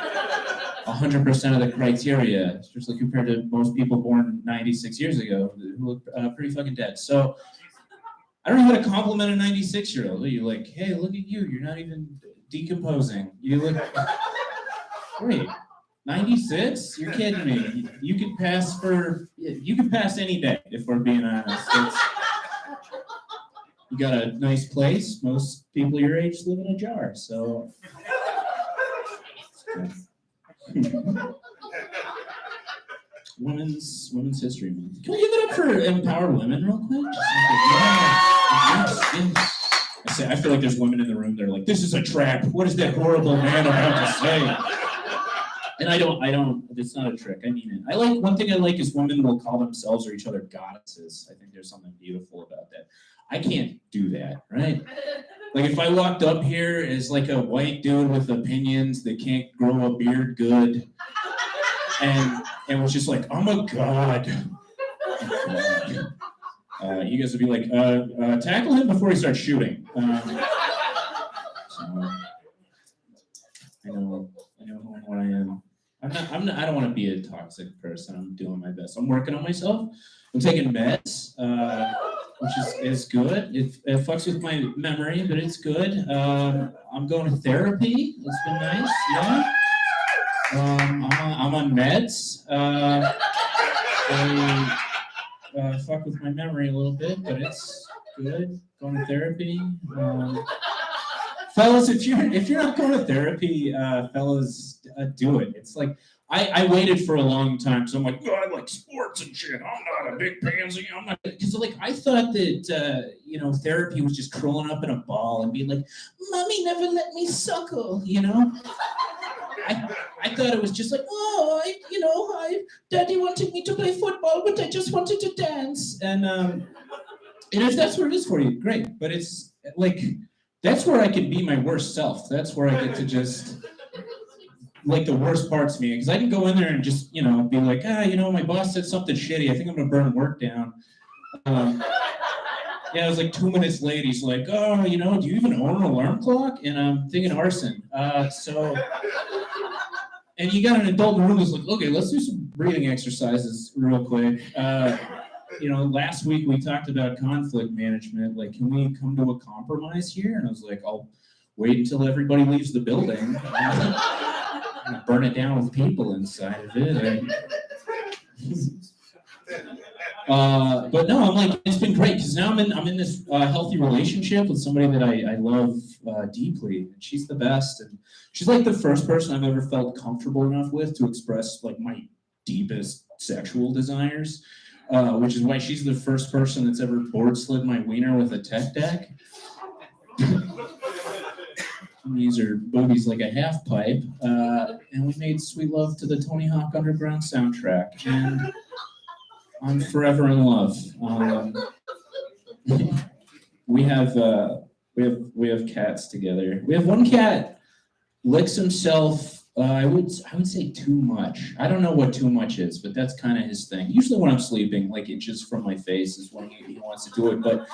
I: 100% of the criteria, especially compared to most people born 96 years ago who look pretty fucking dead. So I don't know how to compliment a 96-year-old. You're like, hey, look at you. You're not even decomposing. You look great. 96? You're kidding me. You could pass any day, if we're being honest. You got a nice place. Most people your age live in a jar, so. Women's History Month. Can we give it up for empowered women real quick? I feel like there's women in the room that are like, this is a trap. What is that horrible man about to say? And I don't, it's not a trick. I mean it. One thing I like is women will call themselves or each other goddesses. I think there's something beautiful about that. I can't do that, right? Like, if I walked up here as like a white dude with opinions that can't grow a beard good, and was just like, I'm a god. You guys would be like, tackle him before he starts shooting. So, I know what I am. I don't want to be a toxic person. I'm doing my best. I'm working on myself. I'm taking meds, which is good. It fucks with my memory, but it's good. I'm going to therapy. It's been nice. Yeah. I'm on meds. They fuck with my memory a little bit, but it's good. Going to therapy. Fellas, if you're not going to therapy, fellas, do it. It's like I waited for a long time, so I'm like, I like sports and shit. I'm not a big pansy. I'm not, because like I thought that therapy was just curling up in a ball and being like, "Mommy never let me suckle," I thought it was just like, Daddy wanted me to play football, but I just wanted to dance. And if that's what it is for you, great. But it's like, that's where I can be my worst self. That's where I get to just, like, the worst parts of me. Because I can go in there and just, be like, my boss said something shitty. I think I'm going to burn work down. Yeah, it was like 2 minutes late. He's like, do you even own an alarm clock? And I'm thinking arson. And you got an adult in the room who's like, okay, let's do some breathing exercises real quick. Last week we talked about conflict management. Like, can we come to a compromise here? And I was like, I'll wait until everybody leaves the building. I'm gonna burn it down with people inside of it. But no, I'm like, it's been great because now I'm in this healthy relationship with somebody that I love deeply. And she's the best, and she's like the first person I've ever felt comfortable enough with to express like my deepest sexual desires, which is why she's the first person that's ever board slid my wiener with a tech deck. These are boobies like a half pipe, and we made sweet love to the Tony Hawk Underground soundtrack, and I'm forever in love. We have cats together. We have one cat licks himself. I would say too much. I don't know what too much is, but that's kind of his thing. Usually when I'm sleeping, like inches from my face is when he wants to do it. But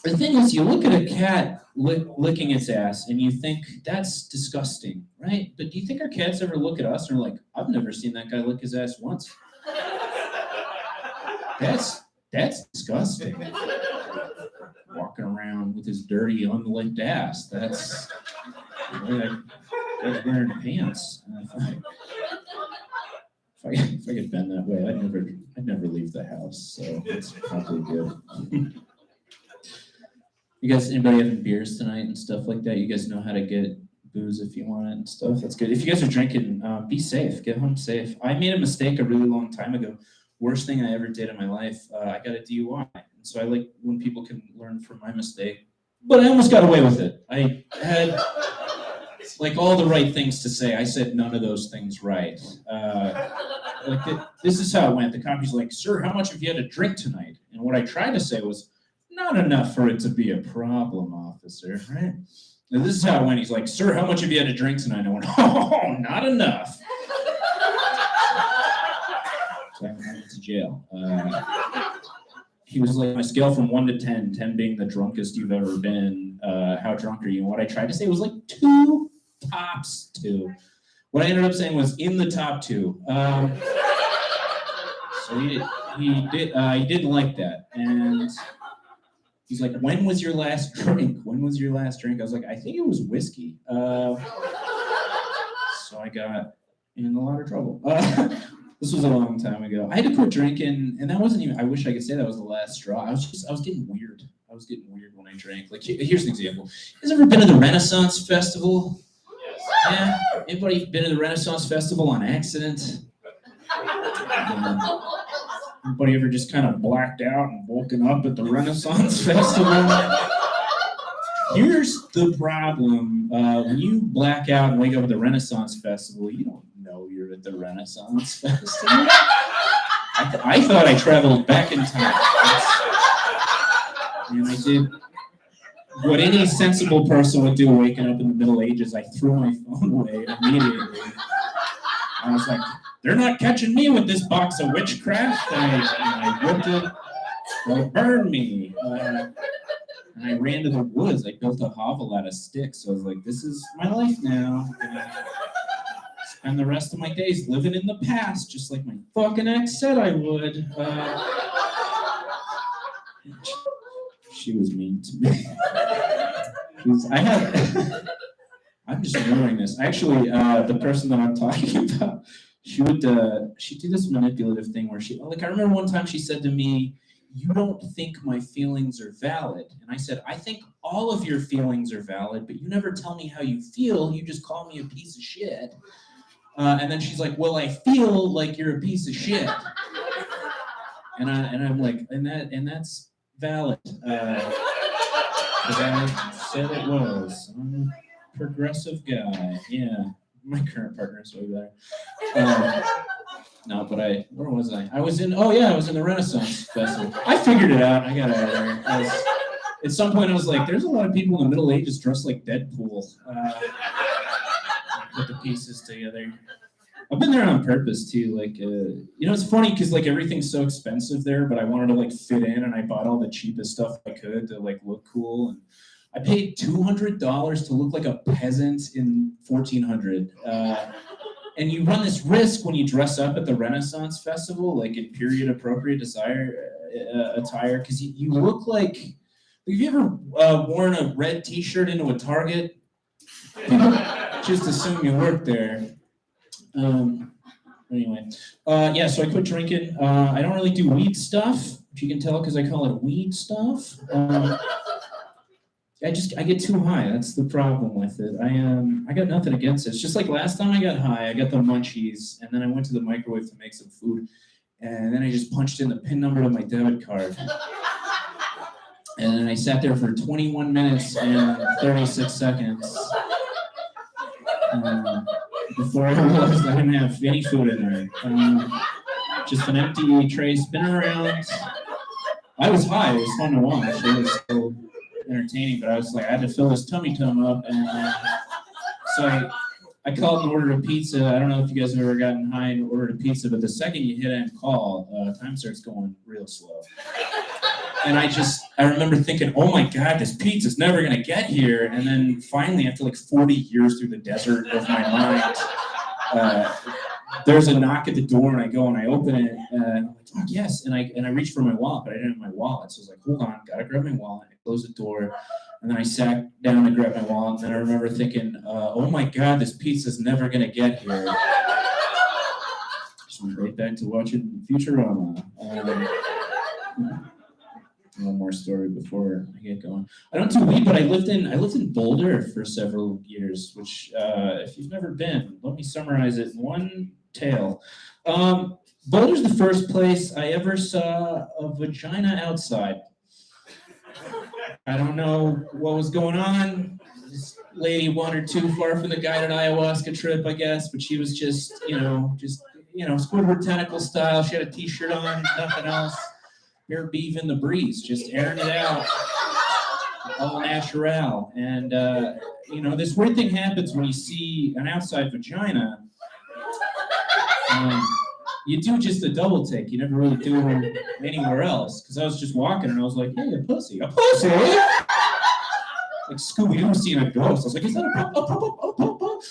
I: the thing is, you look at a cat licking its ass and you think that's disgusting, right? But do you think our cats ever look at us and are like, I've never seen that guy lick his ass once. That's disgusting. Walking around with his dirty, unlicked ass. That's wearing pants. If I could bend that way, I'd never leave the house. So it's probably good. You guys, anybody having beers tonight and stuff like that? You guys know how to get booze if you want it and stuff. That's good. If you guys are drinking, be safe. Get home safe. I made a mistake a really long time ago. Worst thing I ever did in my life. I got a DUI. And so I like when people can learn from my mistake. But I almost got away with it. I had like all the right things to say. I said none of those things right. This is how it went. The copy's like, sir, how much have you had to drink tonight? And what I tried to say was, not enough for it to be a problem, officer, right? And this is how it went. He's like, sir, how much have you had to drink tonight? And I went, oh, not enough. So I went to jail. He was like, my scale from 1 to 10, 10 being the drunkest you've ever been. How drunk are you? And what I tried to say was like 2, tops 2. What I ended up saying was in the top 2. So he didn't like that. And he's like, when was your last drink? When was your last drink? I was like, I think it was whiskey. So I got in a lot of trouble. This was a long time ago. I had to quit drinking, and that wasn't even, I wish I could say that was the last straw. I was getting weird. I was getting weird when I drank. Like, here's an example. You guys ever been to the Renaissance Festival? Yeah? Anybody been to the Renaissance Festival on accident? Anybody ever just kind of blacked out and woken up at the Renaissance Festival? Here's the problem. When you black out and wake up at the Renaissance Festival, you don't know you're at the Renaissance Festival. I thought I traveled back in time. And I did what any sensible person would do waking up in the Middle Ages. I threw my phone away immediately. I was like, they're not catching me with this box of witchcraft. I whipped it. They'll burn me. And I ran to the woods. I built a hovel out of sticks. So I was like, this is my life now. I'm gonna spend the rest of my days living in the past, just like my fucking ex said I would. She was mean to me. I'm just remembering this. Actually, the person that I'm talking about, she'd do this manipulative thing where I remember one time she said to me, you don't think my feelings are valid. And I said, I think all of your feelings are valid, but you never tell me how you feel. You just call me a piece of shit. And then she's like, well, I feel like you're a piece of shit. And I'm like, and that's valid. Because I said it was. I'm a progressive guy. Yeah. My current partner is way better. No, but where was I? I was in the Renaissance Festival. I figured it out. I got out of there. At some point, I was like, there's a lot of people in the Middle Ages dressed like Deadpool. Put the pieces together. I've been there on purpose, too. Like, it's funny because, like, everything's so expensive there, but I wanted to, like, fit in, and I bought all the cheapest stuff I could to, like, look cool. And I paid $200 to look like a peasant in 1400. And you run this risk when you dress up at the Renaissance Festival, like in period appropriate attire, because you look like, have you ever worn a red t-shirt into a Target? Just assume you work there. Anyway, so I quit drinking. I don't really do weed stuff, if you can tell, because I call it weed stuff. I get too high. That's the problem with it. I got nothing against it. It's just like last time I got high, I got the munchies, and then I went to the microwave to make some food, and then I just punched in the PIN number to my debit card. And then I sat there for 21 minutes and 36 seconds before I realized I didn't have any food in there. Just an empty tray spinning around. I was high. It was fun to watch. It was so entertaining, but I was like, I had to fill this tummy tum up, and so I called and ordered a pizza. I don't know if you guys have ever gotten high and ordered a pizza, but the second you hit end call, time starts going real slow. And I remember thinking, oh my God, this pizza's never gonna get here. And then finally, after like 40 years through the desert of my mind, there's a knock at the door, and I go and I open it, and I'm like, oh yes, and I reach for my wallet, but I didn't have my wallet, so I was like, hold on, gotta grab my wallet. I close the door, and then I sat down to grab my wallet, and then I remember thinking, oh my God, this pizza's never gonna get here. Just went right back to watching Futurama. One more story before I get going. I don't do weed, but I lived in Boulder for several years, which if you've never been, let me summarize it in one tale. Boulder's the first place I ever saw a vagina outside. I don't know what was going on. This lady wandered too far from the guided ayahuasca trip, I guess, but she was just Squidward tentacle style. She had a t-shirt on, nothing else. Bare beef in the breeze, just airing it out, all natural. And this weird thing happens when you see an outside vagina. You do just a double take. You never really do it anywhere else. Because I was just walking and I was like, hey, a pussy. Like Scooby-Doo seeing a ghost. I was like, is that a pup?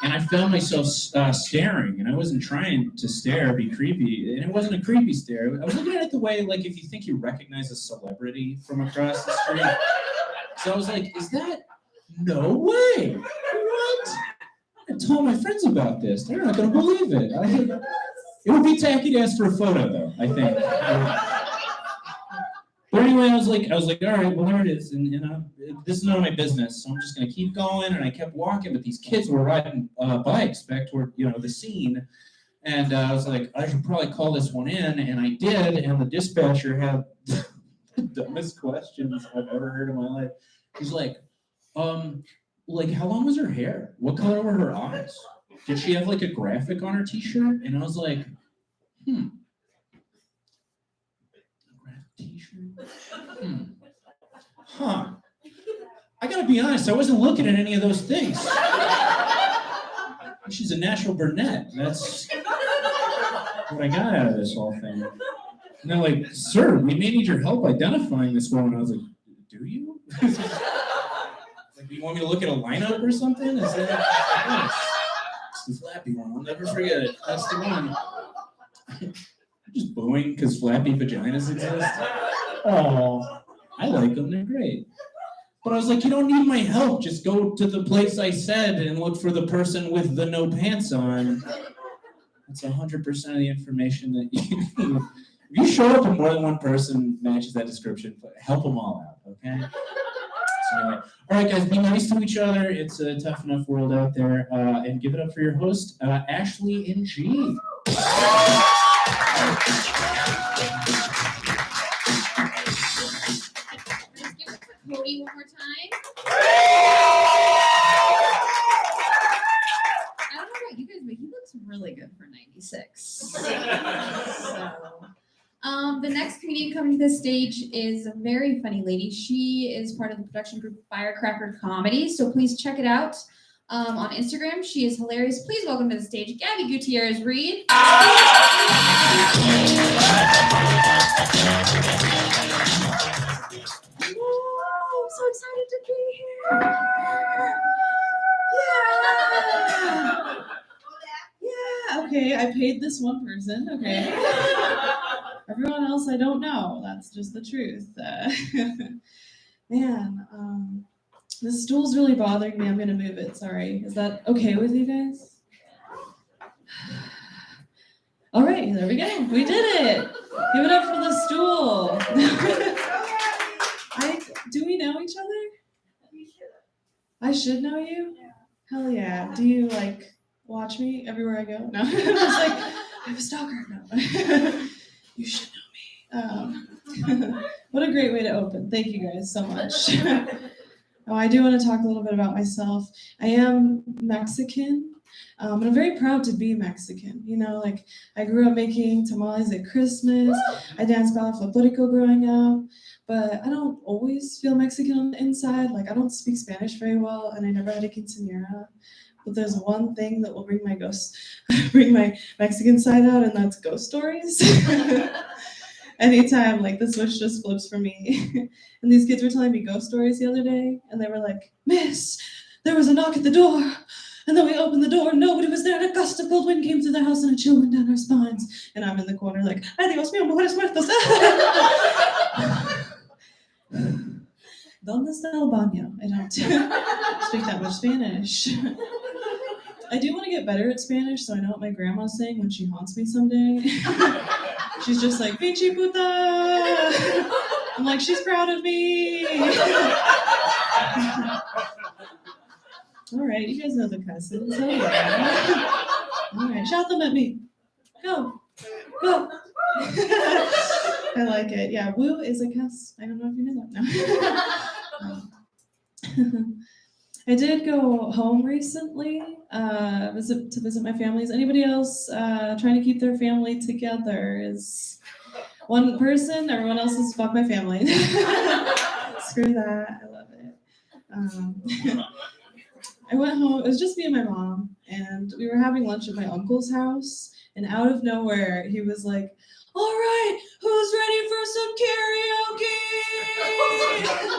I: And I found myself staring, and I wasn't trying to stare, be creepy, and it wasn't a creepy stare. I was looking at it the way, like, if you think you recognize a celebrity from across the street. So I was like, is that? No way! What? I told my friends about this. They're not going to believe it. It would be tacky to ask for a photo, though, I think. But anyway, I was like, all right, well, there it is, and this is none of my business, so I'm just gonna keep going. And I kept walking, but these kids were riding bikes back toward, the scene, and I was like, I should probably call this one in, and I did. And the dispatcher had the dumbest questions I've ever heard in my life. He's like, how long was her hair? What color were her eyes? Did she have like a graphic on her t-shirt? And I was like, T-shirt. Huh. I gotta be honest, I wasn't looking at any of those things. She's a natural brunette. That's what I got out of this whole thing. And they're like, sir, we may need your help identifying this woman. I was like, do you? Like, do you want me to look at a lineup or something? Is that yes. It's the flappy one. I'll never forget it. That's the one. Just booing because flappy vaginas exist. Oh, I like them. They're great. But I was like, you don't need my help. Just go to the place I said and look for the person with the no pants on. That's 100% of the information that you need. If you show up and more than one person matches that description, help them all out, okay? So anyway, all right, guys, be nice to each other. It's a tough enough world out there. And give it up for your host, Ashley and G.
H: Cody one more time. I don't know about you guys, but he looks really good for 96. So, the next comedian coming to the stage is a very funny lady. She is part of the production group Firecracker Comedy, so please check it out on Instagram. She is hilarious. Please welcome to the stage, Gabby Gutierrez-Reed. I'm so excited to be here.
J: Yeah, okay, I paid this one person, okay. Everyone else I don't know, that's just the truth. Man, this stool's really bothering me, I'm gonna move it, sorry. Is that okay with you guys? All right, there we go, we did it. Give it up for the stool. Do we know each other? I should know you? Hell yeah. Do you watch me everywhere I go? No. I'm just like, I'm a stalker. No. You should know me. What a great way to open. Thank you guys so much. Oh, I do want to talk a little bit about myself. I am Mexican, and I'm very proud to be Mexican. You know, like I grew up making tamales at Christmas. I danced ballet folklorico growing up, but I don't always feel Mexican on the inside. Like I don't speak Spanish very well, and I never had a quinceañera. But there's one thing that will bring my bring my Mexican side out, and that's ghost stories. Anytime, like the switch just flips for me. And these kids were telling me ghost stories the other day, and they were like, "Miss, there was a knock at the door, and then we opened the door, and nobody was there, and a gust of cold wind came through the house, and a chill went down our spines." And I'm in the corner like, "Ay, Dios mío, mujeres muertas." ¿Dónde está el baño? I don't speak that much Spanish. I do want to get better at Spanish, so I know what my grandma's saying when she haunts me someday. She's just like, "Pinche puta!" I'm like, "She's proud of me." All right, you guys know the cusses. Oh, yeah. All right, shout them at me. Go. Go. I like it. Yeah, woo is a cuss. I don't know if you knew that. No. I did go home recently, to visit my family. Is anybody else trying to keep their family together? Is one person? Everyone else is fuck my family. Screw that. I love it. I went home. It was just me and my mom, and we were having lunch at my uncle's house. And out of nowhere, he was like, "All right, who's ready for some karaoke?"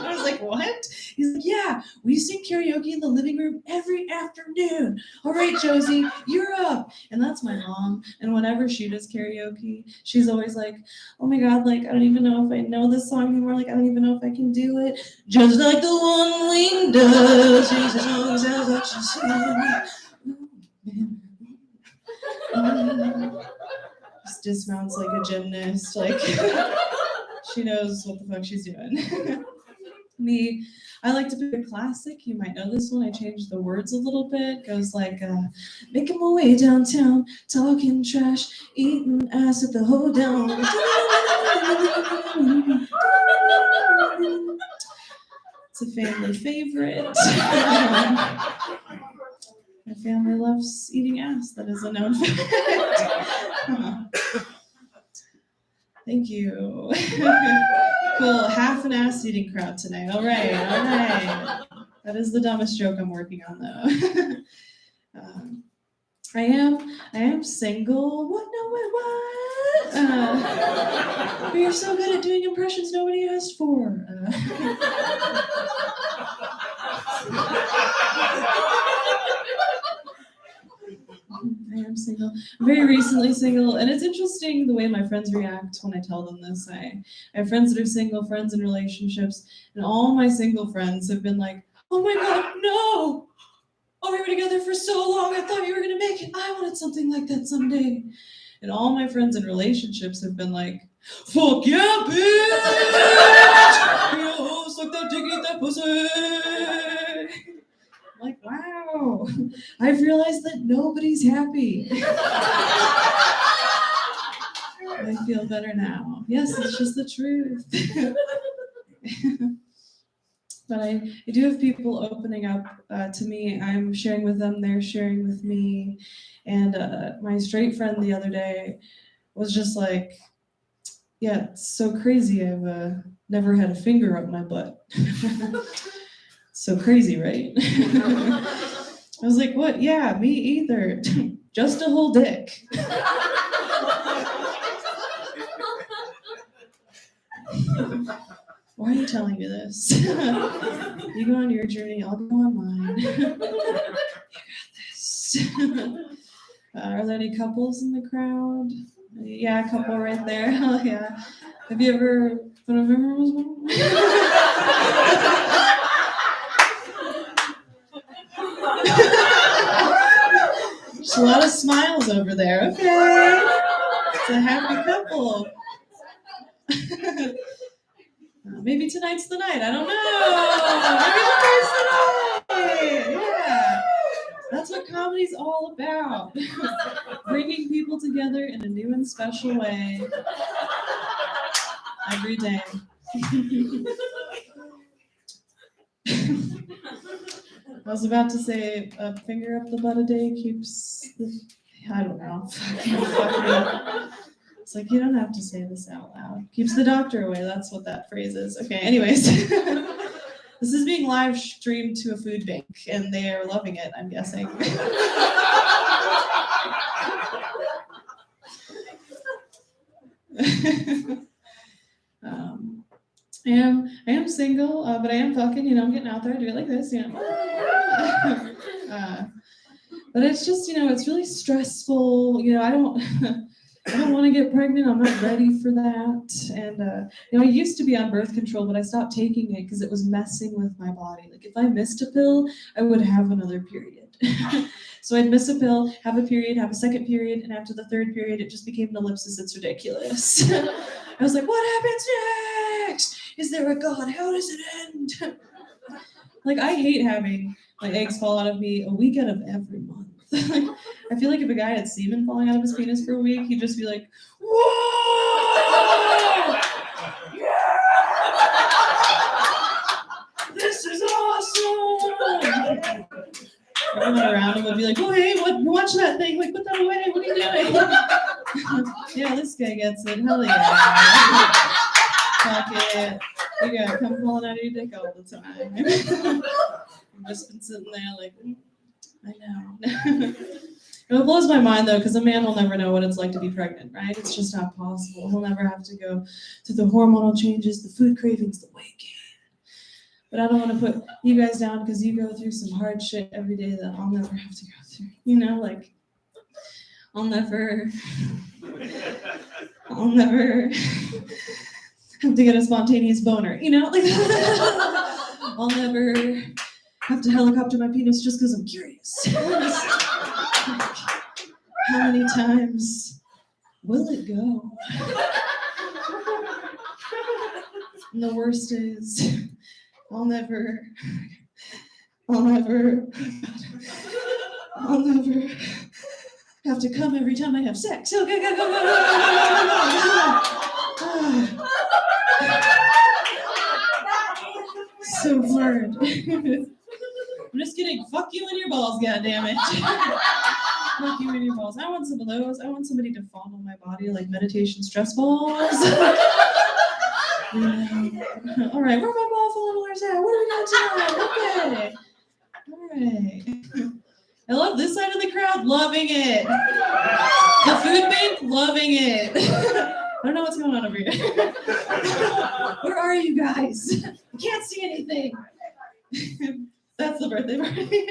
J: I was like, "What?" He's like, "Yeah, we sing karaoke in the living room every afternoon. All right, Josie, you're up." And that's my mom. And whenever she does karaoke, she's always like, "Oh my God, like, I don't even know if I know this song anymore. Like, I don't even know if I can do it. Just like the one wing does. Sings the song sounds like she's singing." Just dismounts like a gymnast. Like, she knows what the fuck she's doing. Me, I like to pick a classic. You might know this one. I changed the words a little bit. Goes like, "Making my way downtown, talking trash, eating ass at the hoedown." It's a family favorite. My family loves eating ass. That is a known fact. Thank you. Cool, half an ass eating crowd tonight. All right. That is the dumbest joke I'm working on, though. I am single. What? No, wait, what? But you're so good at doing impressions nobody asked for. I am single. I'm very recently single, and it's interesting the way my friends react when I tell them this. I have friends that are single, friends in relationships, and all my single friends have been like, "Oh my God, no! Oh, we were together for so long, I thought you were gonna make it. I wanted something like that someday." And all my friends in relationships have been like, "Fuck yeah, bitch! Yo, suck that dick, eat that pussy!" Like, wow, I've realized that nobody's happy. I feel better now. Yes, it's just the truth. But I do have people opening up to me. I'm sharing with them, they're sharing with me. And my straight friend the other day was just like, "Yeah, it's so crazy. I've never had a finger up my butt." So crazy, right? I was like, "What? Yeah, me either. Just a whole dick." Why are you telling me this? You go on your journey, I'll go on mine. You got this. Are there any couples in the crowd? Yeah, a couple right there. Hell yeah. Have you ever put a member was one? There's a lot of smiles over there. Okay. It's a happy couple. Maybe tonight's the night. I don't know. Maybe tonight's the night. Yeah. That's what comedy's all about. Bringing people together in a new and special way every day. I was about to say a finger up the butt a day keeps the, I don't know. It's like, you don't have to say this out loud. Keeps the doctor away. That's what that phrase is. Okay, anyways. This is being live streamed to a food bank, and they are loving it, I'm guessing. I am single, but I am fucking, I'm getting out there. I do it like this, but it's just, it's really stressful. I don't want to get pregnant. I'm not ready for that. And, I used to be on birth control, but I stopped taking it because it was messing with my body. Like if I missed a pill, I would have another period. So I'd miss a pill, have a period, have a second period, and after the third period, it just became an ellipsis. It's ridiculous. I was like, what happens next? Is there a God? How does it end? Like, I hate having my eggs fall out of me a week out of every month. I feel like if a guy had semen falling out of his penis for a week, he'd just be like, whoa! Yeah! This is awesome! Everyone around him would be like, oh, hey, watch that thing. Like, put that away. What are you doing? Yeah, this guy gets it. Hell yeah. Fuck it. You gotta come pulling out of your dick all the time. I've just been sitting there like, I know. It blows my mind though, because a man will never know what it's like to be pregnant, right? It's just not possible. He'll never have to go through the hormonal changes, the food cravings, the weight gain. But I don't want to put you guys down because you go through some hard shit every day that I'll never have to go through. Like I'll never have to get a spontaneous boner, like I'll never have to helicopter my penis just because I'm curious. How many times will it go? And the worst is I'll never have to come every time I have sex. Okay, go. So hard. I'm just kidding. Fuck you and your balls, goddammit. Fuck you and your balls. I want some of those. I want somebody to fondle my body like meditation stress balls. Yeah. All right, where are my ball fondlers at? What are we doing tonight? Okay. All right. I love this side of the crowd, loving it. The food bank, loving it. I don't know what's going on over here. Where are you guys? I can't see anything. That's the birthday party.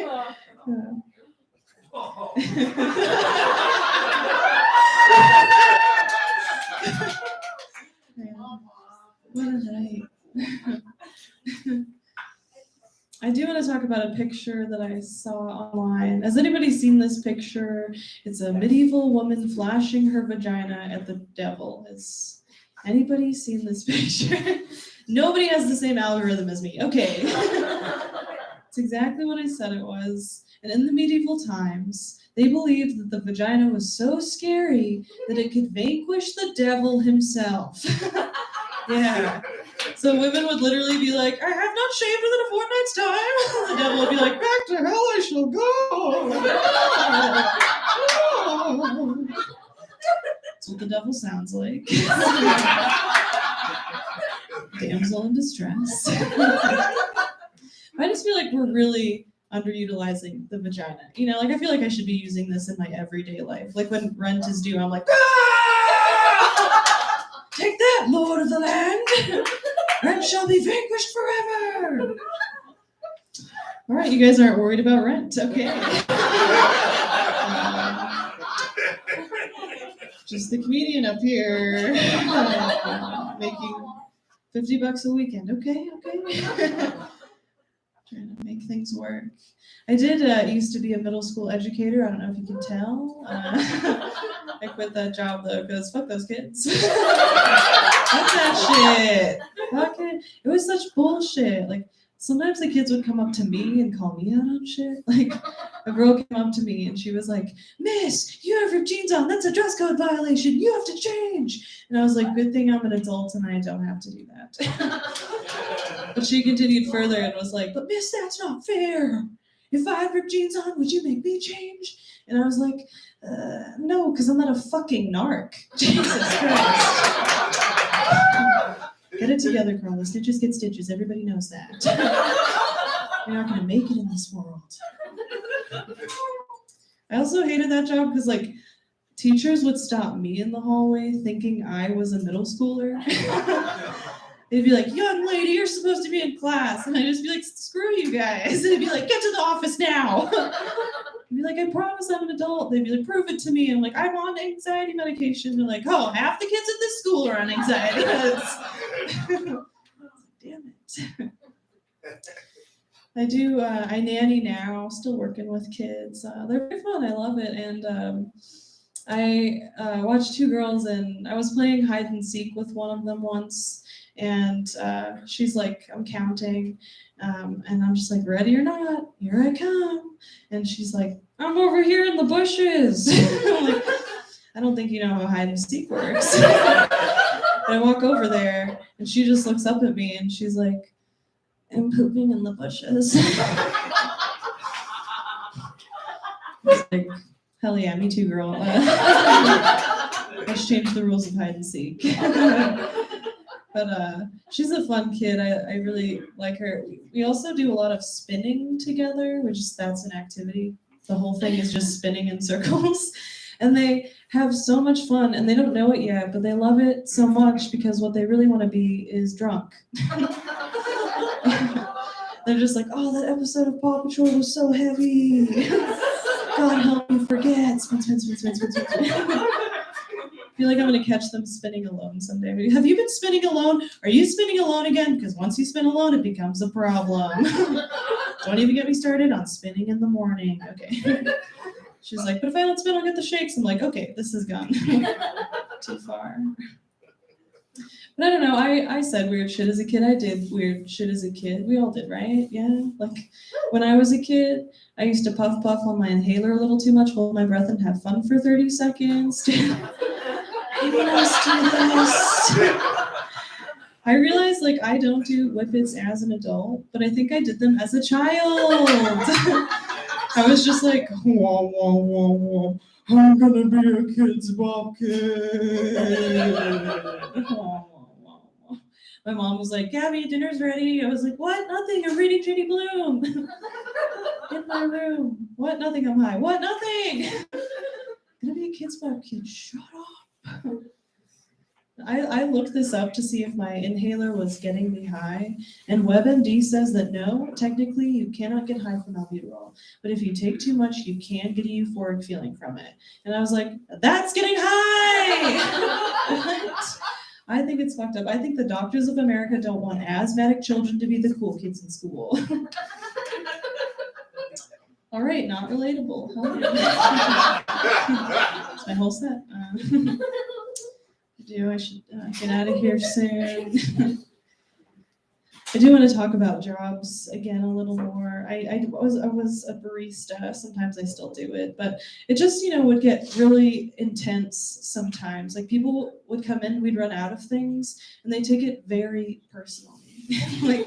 J: What a night. I do want to talk about a picture that I saw online. Has anybody seen this picture? It's a medieval woman flashing her vagina at the devil. Has anybody seen this picture? Nobody has the same algorithm as me. Okay. It's exactly what I said it was. And in the medieval times, they believed that the vagina was so scary that it could vanquish the devil himself. Yeah. So women would literally be like, I have not shaved within a fortnight's time. The devil would be like, back to hell I shall go. That's what the devil sounds like. Damsel in distress. I just feel like we're really underutilizing the vagina. Like I feel like I should be using this in my everyday life. Like when rent is due, I'm like, take that, Lord of the land! Rent shall be vanquished forever! All right, you guys aren't worried about rent, okay. Just the comedian up here, making $50 a weekend. Okay. Trying to make things work. I did used to be a middle school educator. I don't know if you can tell. I quit that job though because fuck those kids. Fuck that shit. Fuck it. It was such bullshit. Like sometimes the kids would come up to me and call me out on shit. Like a girl came up to me and she was like, "Miss, you have your jeans on. That's a dress code violation. You have to change." And I was like, "Good thing I'm an adult and I don't have to do that." But she continued further and was like, "But miss, that's not fair. If I had ripped jeans on, would you make me change?" And I was like, "No, because I'm not a fucking narc." Jesus Christ. Get it together, Carla. Stitches get stitches. Everybody knows that. You're not going to make it in this world. I also hated that job because, like, teachers would stop me in the hallway thinking I was a middle schooler. They'd be like, "Young lady, you're supposed to be in class." And I'd just be like, "Screw you guys." And they'd be like, "Get to the office now." I'd be like, "I promise I'm an adult." They'd be like, "Prove it to me." And I'm like, "I'm on anxiety medication." They're like, "Oh, half the kids at this school are on anxiety meds." Damn it. I nanny now, still working with kids. They're very fun. I love it. And I watched two girls, and I was playing hide and seek with one of them once. And she's like, I'm counting. And I'm just like, "Ready or not, here I come." And she's like, "I'm over here in the bushes." I'm like, "I don't think you know how hide and seek works." And I walk over there, and she just looks up at me, and she's like, "I'm pooping in the bushes." I was like, hell yeah, me too, girl. Let's change the rules of hide and seek. But she's a fun kid. I really like her. We also do a lot of spinning together, that's an activity. The whole thing is just spinning in circles. And they have so much fun, and they don't know it yet, but they love it so much because what they really want to be is drunk. They're just like, "Oh, that episode of Paw Patrol was so heavy. God help me forget." Spin, spin, spin, spin, spin, spin, spin. I feel like I'm going to catch them spinning alone someday. Have you been spinning alone? Are you spinning alone again? Because once you spin alone, it becomes a problem. Don't even get me started on spinning in the morning. Okay. She's like, "But if I don't spin, I'll get the shakes." I'm like, "Okay, this has gone too far." But I don't know. I said weird shit as a kid. I did weird shit as a kid. We all did, right? Yeah. Like when I was a kid, I used to puff on my inhaler a little too much, hold my breath, and have fun for 30 seconds. Anyone else do this? I realized like I don't do whippets as an adult, but I think I did them as a child. I was just like, "Wah, wah, wah, wah. I'm gonna be a kid's bucket." Wah, wah, wah, wah. My mom was like, "Gabby, dinner's ready." I was like, "What? Nothing. I'm reading Judy Bloom." In my room. "What? Nothing. I'm high." "What? Nothing." Gonna be a kid's bucket. Shut up. I looked this up to see if my inhaler was getting me high, and WebMD says that no, technically you cannot get high from albuterol, but if you take too much, you can get a euphoric feeling from it. And I was like, that's getting high! What? I think it's fucked up. I think the doctors of America don't want asthmatic children to be the cool kids in school. All right, not relatable. That's my whole set. I should get out of here soon. I do want to talk about jobs again a little more. I was a barista. Sometimes I still do it, but it just would get really intense sometimes. Like people would come in, we'd run out of things, and they take it very personally. Like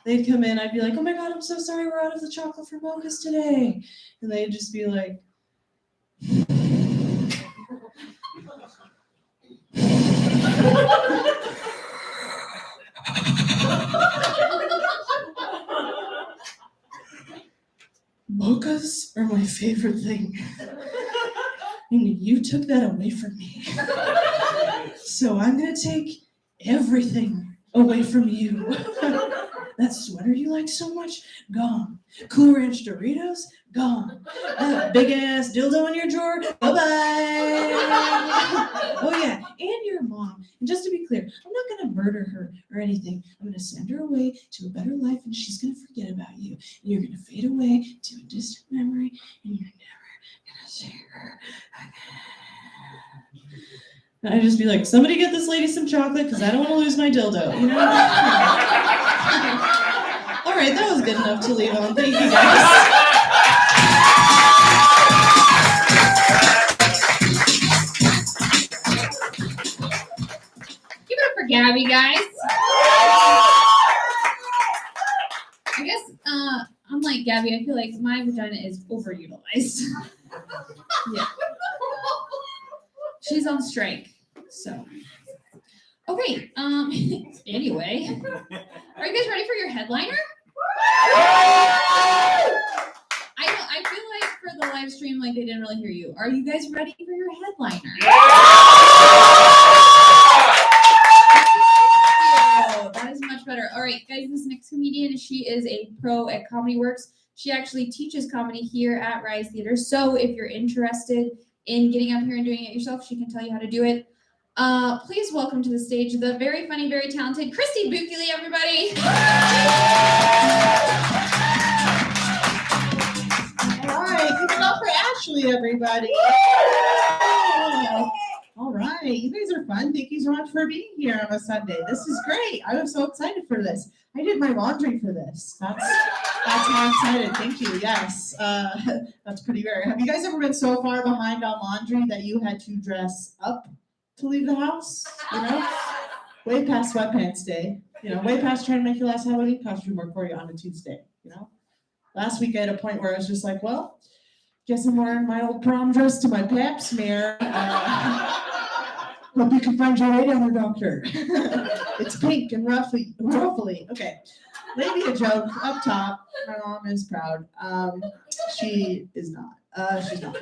J: they'd come in, I'd be like, "Oh my God, I'm so sorry, we're out of the chocolate for mochas today," and they'd just be like. Mochas are my favorite thing. And you took that away from me. So I'm gonna take everything away from you. That sweater you like so much, gone. Cool Ranch Doritos, gone. That big ass dildo in your drawer, bye-bye. Oh yeah, and your mom. And just to be clear, I'm not gonna murder her or anything. I'm gonna send her away to a better life, and she's gonna forget about you. And you're gonna fade away to a distant memory, and you're never gonna see her again. And I'd just be like, "Somebody get this lady some chocolate, because I don't want to lose my dildo," All right, that was good enough to leave on. Thank you guys.
H: Give it up for Gabby, guys. I guess, unlike Gabby, I feel like my vagina is overutilized. Yeah. She's on strike, so. Okay, anyway. Are you guys ready for your headliner? I feel like for the live stream, like they didn't really hear you. Are you guys ready for your headliner? Oh, that is much better. All right, guys, this next comedian, she is a pro at Comedy Works. She actually teaches comedy here at Rise Theater. So if you're interested in getting up here and doing it yourself, she can tell you how to do it. Please welcome to the stage the very funny, very talented Christy Bukele, everybody.
K: All right, give it up for Ashley, everybody. All right, you guys are fun. Thank you so much for being here on a Sunday. This is great. I was so excited for this. I did my laundry for this. That's how excited. Thank you. Yes, that's pretty rare. Have you guys ever been so far behind on laundry that you had to dress up to leave the house? You know, way past sweatpants day. You know, way past trying to make your last Halloween costume work for you on a Tuesday. You know, last week I had a point where I was just like, well, guess I'm wearing my old prom dress to my pap smear. Hope you can find your way down there, doctor. It's pink and ruffly. Okay, maybe a joke up top. My mom is proud. She is not. She's not.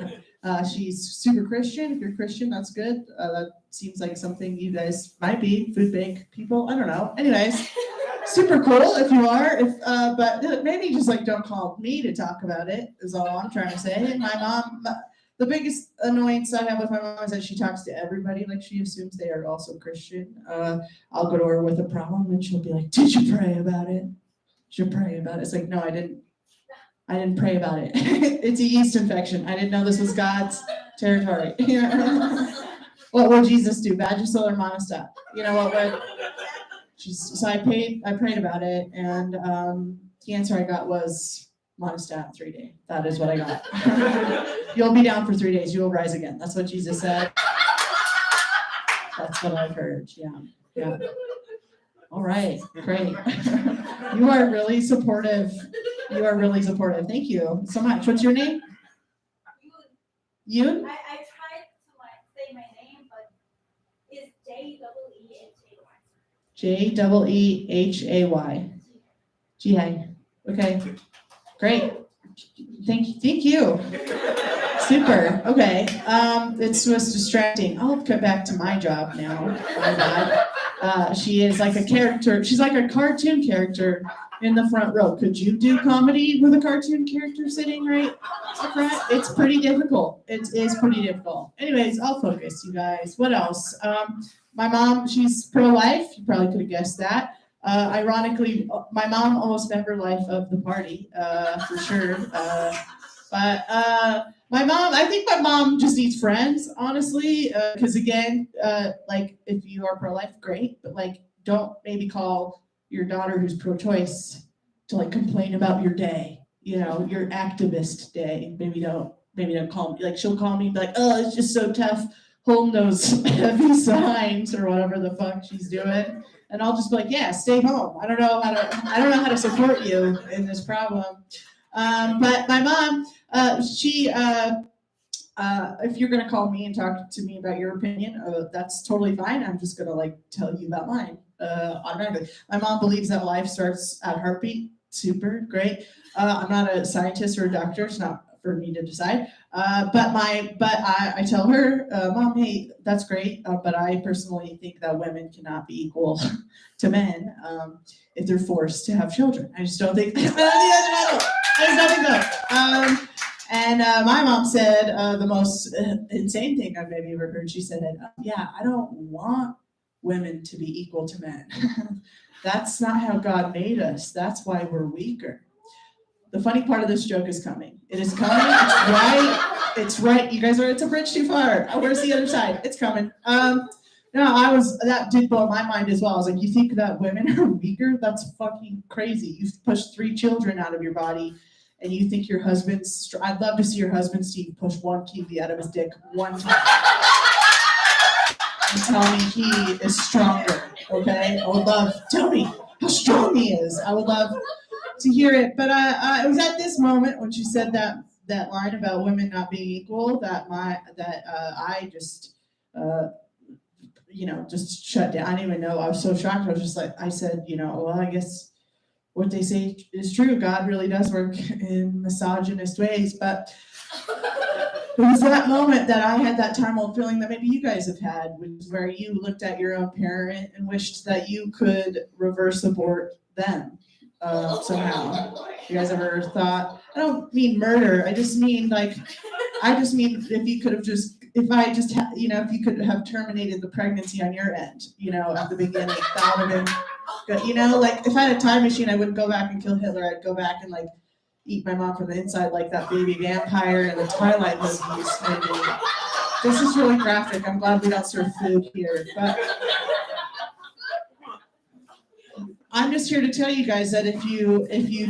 K: She's super Christian. If you're Christian, that's good. That seems like something you guys might be. Food bank people. I don't know. Anyways, super cool if you are. But maybe just like don't call me to talk about it. Is all I'm trying to say. My mom. The biggest annoyance I have with my mom is that she talks to everybody like she assumes they are also Christian. I'll go to her with a problem and she'll be like, "Did you pray about it? Did you pray about it?" It's like, no, I didn't pray about it. It's a yeast infection. I didn't know this was God's territory. What would Jesus do? Vagisil or monostat? You know what would? So I prayed about it, and the answer I got was monostat 3 days. That is what I got. You'll be down for 3 days. You will rise again. That's what Jesus said. That's what I've heard. Yeah. All right, great. You are really supportive. Thank you so much. What's your name? Yoon?
F: I tried to say my name, but it's
K: J-E-E-H-A-Y. Jihai. Okay, great. Thank you. Super. Okay. It was distracting. I'll get back to my job now. My bad. She is like a character. She's like a cartoon character in the front row. Could you do comedy with a cartoon character sitting right up front? It's pretty difficult. It is pretty difficult. Anyways, I'll focus, you guys. What else? My mom, she's pro-life. You probably could have guessed that. Ironically, my mom almost never life of the party, for sure. But my mom, I think my mom just needs friends, honestly. Because again, like if you are pro-life, great, but like don't maybe call your daughter who's pro-choice to like complain about your day, you know, your activist day. Maybe don't call me. Like she'll call me and be like, "Oh, it's just so tough holding those heavy signs," or whatever the fuck she's doing. And I'll just be like, "Yeah, stay home. I don't know how to support you in this problem." But my mom, she, if you're gonna call me and talk to me about your opinion, that's totally fine. I'm just gonna like tell you about mine automatically. My mom believes that life starts at heartbeat. Super great. I'm not a scientist or a doctor. It's not for me to decide. But I tell her, "Mom, hey, that's great. But I personally think that women cannot be equal to men if they're forced to have children. I just don't think that's normal. There's nothing though." And my mom said the most insane thing I've maybe ever heard. She said, "Yeah, I don't want women to be equal to men. That's not how God made us. That's why we're weaker." The funny part of this joke is coming. It is coming. It's right. It's right. You guys are. It's a bridge too far. Where's the other side? It's coming. that did blow my mind as well. I was like, you think that women are weaker? That's fucking crazy. You've pushed 3 children out of your body, and you think your husband's, I'd love to see your husband, Steve, push 1 kiwi out of his dick 1 time. And tell me he is stronger, okay? I would love, tell me how strong he is. I would love to hear it. But it was at this moment when she said that line about women not being equal that I just just shut down. I didn't even know. I was so shocked. I was just like, I said, well, I guess what they say is true. God really does work in misogynist ways. But it was that moment that I had that time old feeling that maybe you guys have had, which is where you looked at your own parent and wished that you could reverse abort them somehow. You guys ever thought, I don't mean murder, I just mean if you could have if you could have terminated the pregnancy on your end, at the beginning, that would have been good. If I had a time machine, I wouldn't go back and kill Hitler. I'd go back and eat my mom from the inside like that baby vampire in the Twilight movies. Maybe. This is really graphic. I'm glad we don't serve food here. But I'm just here to tell you guys that if you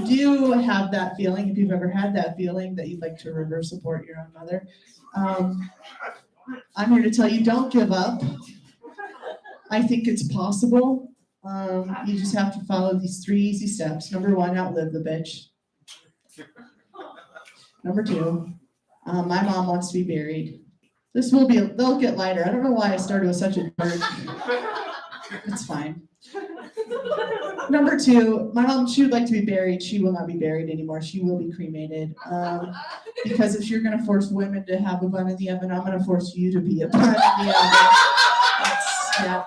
K: do have that feeling, if you've ever had that feeling that you'd like to reverse abort your own mother, I'm here to tell you, don't give up. I think it's possible. You just have to follow these 3 easy steps. Number 1, outlive the bitch. Number 2, my mom wants to be buried. They'll get lighter. I don't know why I started with such a dark. It's fine. Number 2, my mom, she would like to be buried. She will not be buried anymore. She will be cremated. Because if you're going to force women to have a bun in the oven, I'm going to force you to be a bun in the oven. Yeah.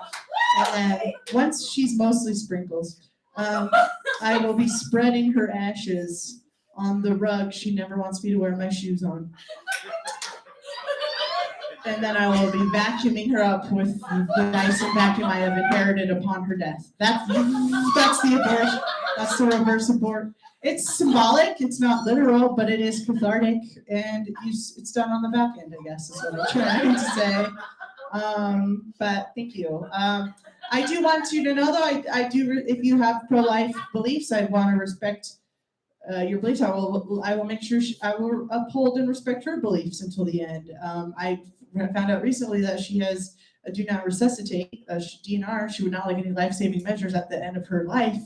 K: And then once she's mostly sprinkles, I will be spreading her ashes on the rug she never wants me to wear my shoes on. And then I will be vacuuming her up with the Dyson vacuum I have inherited upon her death. That's the abortion. That's the reverse abort. It's symbolic. It's not literal, but it is cathartic, and it's done on the back end, I guess, is what I'm trying to say. But thank you. I do want you to know, though, I do. If you have pro-life beliefs, I want to respect your beliefs. I will make sure I will uphold and respect her beliefs until the end. I found out recently that she has a do not resuscitate, DNR. She would not like any life-saving measures at the end of her life,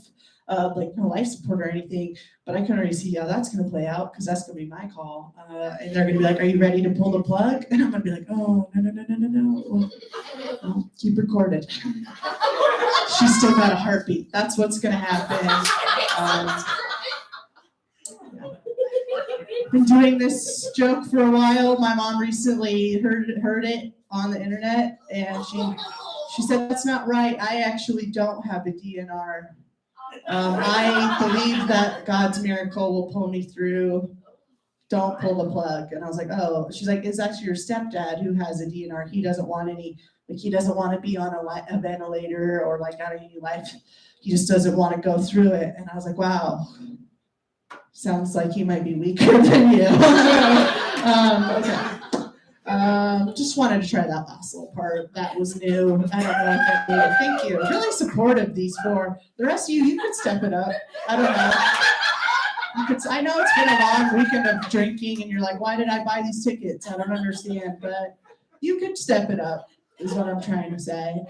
K: like no life support or anything. But I can already see how that's going to play out, because that's going to be my call. And they're going to be like, "Are you ready to pull the plug?" And I'm going to be like, "Oh, no. Well, keep recorded." She's still got a heartbeat. That's what's going to happen. Been doing this joke for a while. My mom recently heard it on the internet, and she said, "That's not right. I actually don't have a DNR. I believe that God's miracle will pull me through. Don't pull the plug." And I was like, "Oh." She's like, "It's actually your stepdad who has a DNR. He doesn't want he doesn't want to be on a ventilator or out of any life. He just doesn't want to go through it." And I was like, "Wow. Sounds like he might be weaker than you." Okay. Just wanted to try that last little part. That was new. I don't know if that made it. Thank you. Really supportive, these 4. The rest of you could step it up. I don't know. I know it's been a long weekend of drinking, and you're like, "Why did I buy these tickets?" I don't understand, but you could step it up, is what I'm trying to say.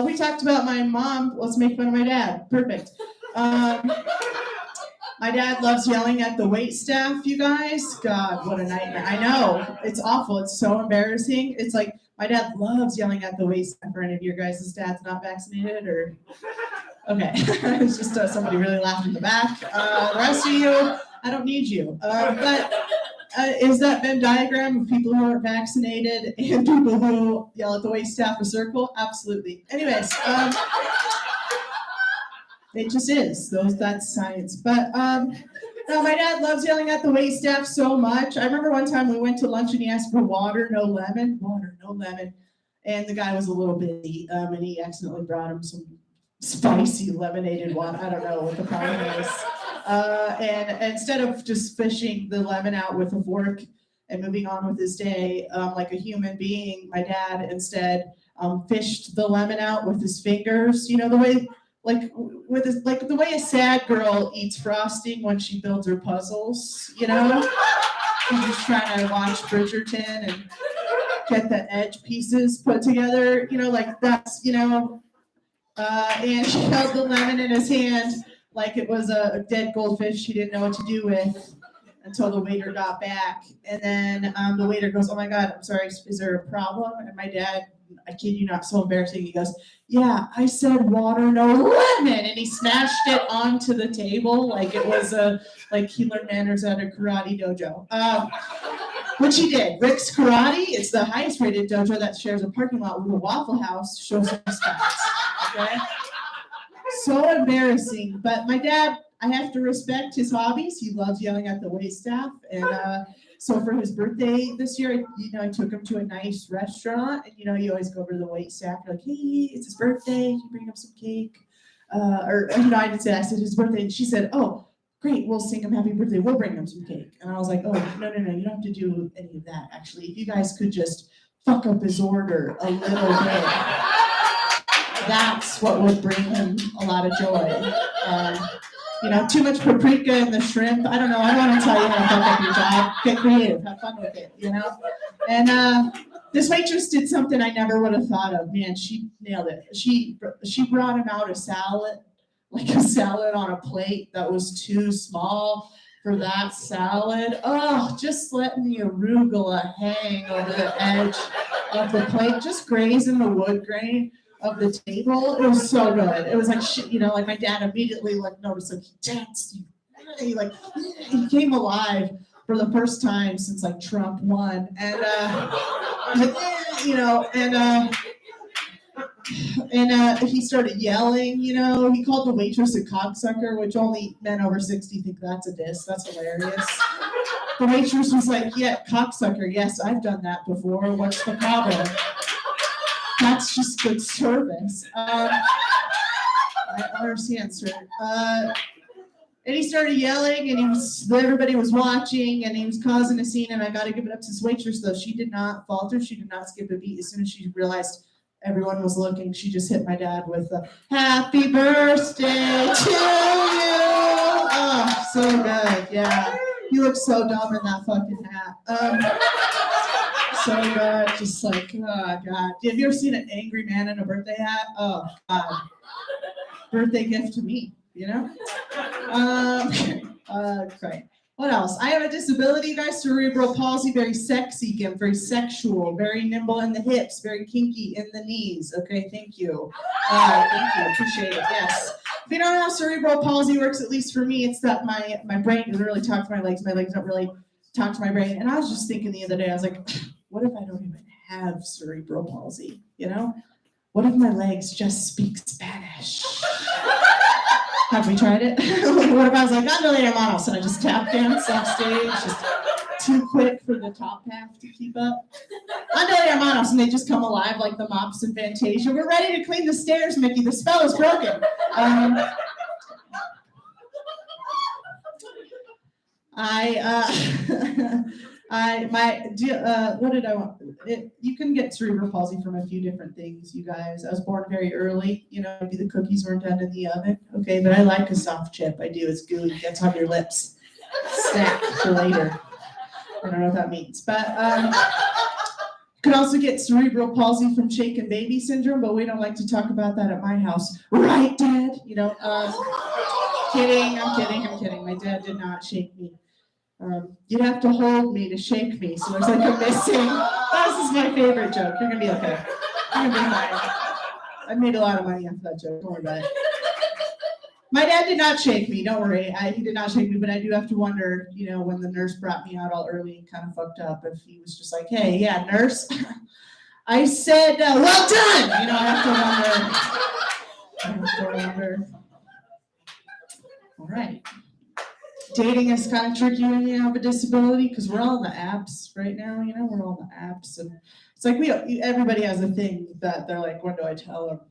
K: We talked about my mom. Let's make fun of my dad. Perfect. My dad loves yelling at the wait staff, you guys. God, what a nightmare. I know. It's awful. It's so embarrassing. It's like my dad loves yelling at the wait staff. For any of your guys' dad's not vaccinated, or? Okay. It's just somebody really laughed in the back. The rest of you, I don't need you. But is that Venn diagram of people who aren't vaccinated and people who yell at the wait staff a circle? Absolutely. Anyways. It just is. That's science. But no, my dad loves yelling at the wait staff so much. I remember one time we went to lunch and he asked for water, no lemon. And the guy was a little busy, and he accidentally brought him some spicy lemonade water. I don't know what the problem is. And instead of just fishing the lemon out with a fork and moving on with his day like a human being. My dad instead fished the lemon out with his fingers. You know, the way like the way a sad girl eats frosting when she builds her puzzles. You know, she's just trying to watch Bridgerton and get the edge pieces put together. You know, like that's and he held the lemon in his hand like it was a dead goldfish he didn't know what to do with until the waiter got back. And then the waiter goes, "Oh my God, I'm sorry, is there a problem?" And my dad, I kid you not, so embarrassing, he goes, "Yeah, I said water, no lemon." And he smashed it onto the table like it was like he learned manners at a karate dojo. Which he did. Rick's Karate, it's the highest rated dojo that shares a parking lot with a Waffle House. Show some respect. Okay? So embarrassing. But my dad, I have to respect his hobbies. He loves yelling at the waitstaff. And so for his birthday this year, I took him to a nice restaurant. And, you always go over to the waitstaff. You're like, "Hey, it's his birthday. Can you bring him some cake?" I didn't say that. I said his birthday. And she said, "Oh, great, we'll sing him happy birthday. We'll bring him some cake." And I was like, "Oh, no, you don't have to do any of that, actually. If you guys could just fuck up his order a little bit, that's what would bring him a lot of joy." Too much paprika in the shrimp. I don't know. I don't want to tell you how to fuck up your job. Get creative. Have fun with it, And this waitress did something I never would have thought of. Man, she nailed it. She brought him out a salad, like a salad on a plate that was too small for that salad. Oh, just letting the arugula hang over the edge of the plate, just grazing the wood grain of the table. It was so good. It was like shit, like my dad immediately noticed, like, he danced, he came alive for the first time since like Trump won. And he started yelling, he called the waitress a cocksucker, which only men over 60 think that's a diss. That's hilarious. The waitress was like, "Yeah, cocksucker, yes, I've done that before. What's the problem? That's just good service." I understand, sir. And he started yelling, and everybody was watching, and he was causing a scene. And I got to give it up to this waitress, though. She did not falter. She did not skip a beat. As soon as she realized everyone was looking, she just hit my dad with a "Happy birthday to you." Oh, so good. Yeah. He looks so dumb in that fucking hat. So good. Just like, oh, God. Have you ever seen an angry man in a birthday hat? Oh, God. Birthday gift to me, Great. What else? I have a disability, guys, cerebral palsy, very sexy, Gimp, very sexual, very nimble in the hips, very kinky in the knees. Okay, thank you. Thank you, appreciate it, yes. If you don't know how cerebral palsy works, at least for me, it's that my brain doesn't really talk to my legs don't really talk to my brain. And I was just thinking the other day, I was like, what if I don't even have cerebral palsy, What if my legs just speak Spanish? Have we tried it? What if I was like, "Andale, hermanos," and I just tap dance off stage, just too quick for the top half to keep up? "Andale, hermanos," and they just come alive like the mops in Fantasia. "We're ready to clean the stairs, Mickey. The spell is broken." What did I want? You can get cerebral palsy from a few different things, you guys. I was born very early, maybe the cookies weren't done in the oven. Okay, but I like a soft chip. I do. It's gooey. It gets on your lips. Snack for later. I don't know what that means. But you can also get cerebral palsy from shaken baby syndrome, but we don't like to talk about that at my house. Right, Dad? Kidding. I'm kidding. My dad did not shake me. You'd have to hold me to shake me, so there's like a missing. This is my favorite joke. You're gonna be okay. You're gonna be fine. I made a lot of money off that joke. Don't worry about it. My dad did not shake me. Don't worry. He did not shake me, but I do have to wonder, when the nurse brought me out all early and kind of fucked up, if he was just like, "Hey, yeah, nurse, I said, well done." I have to wonder. All right. Dating is kind of tricky when you have a disability because we're all in the apps right now. We're all in the apps, and it's like everybody has a thing that they're like, "When do I tell them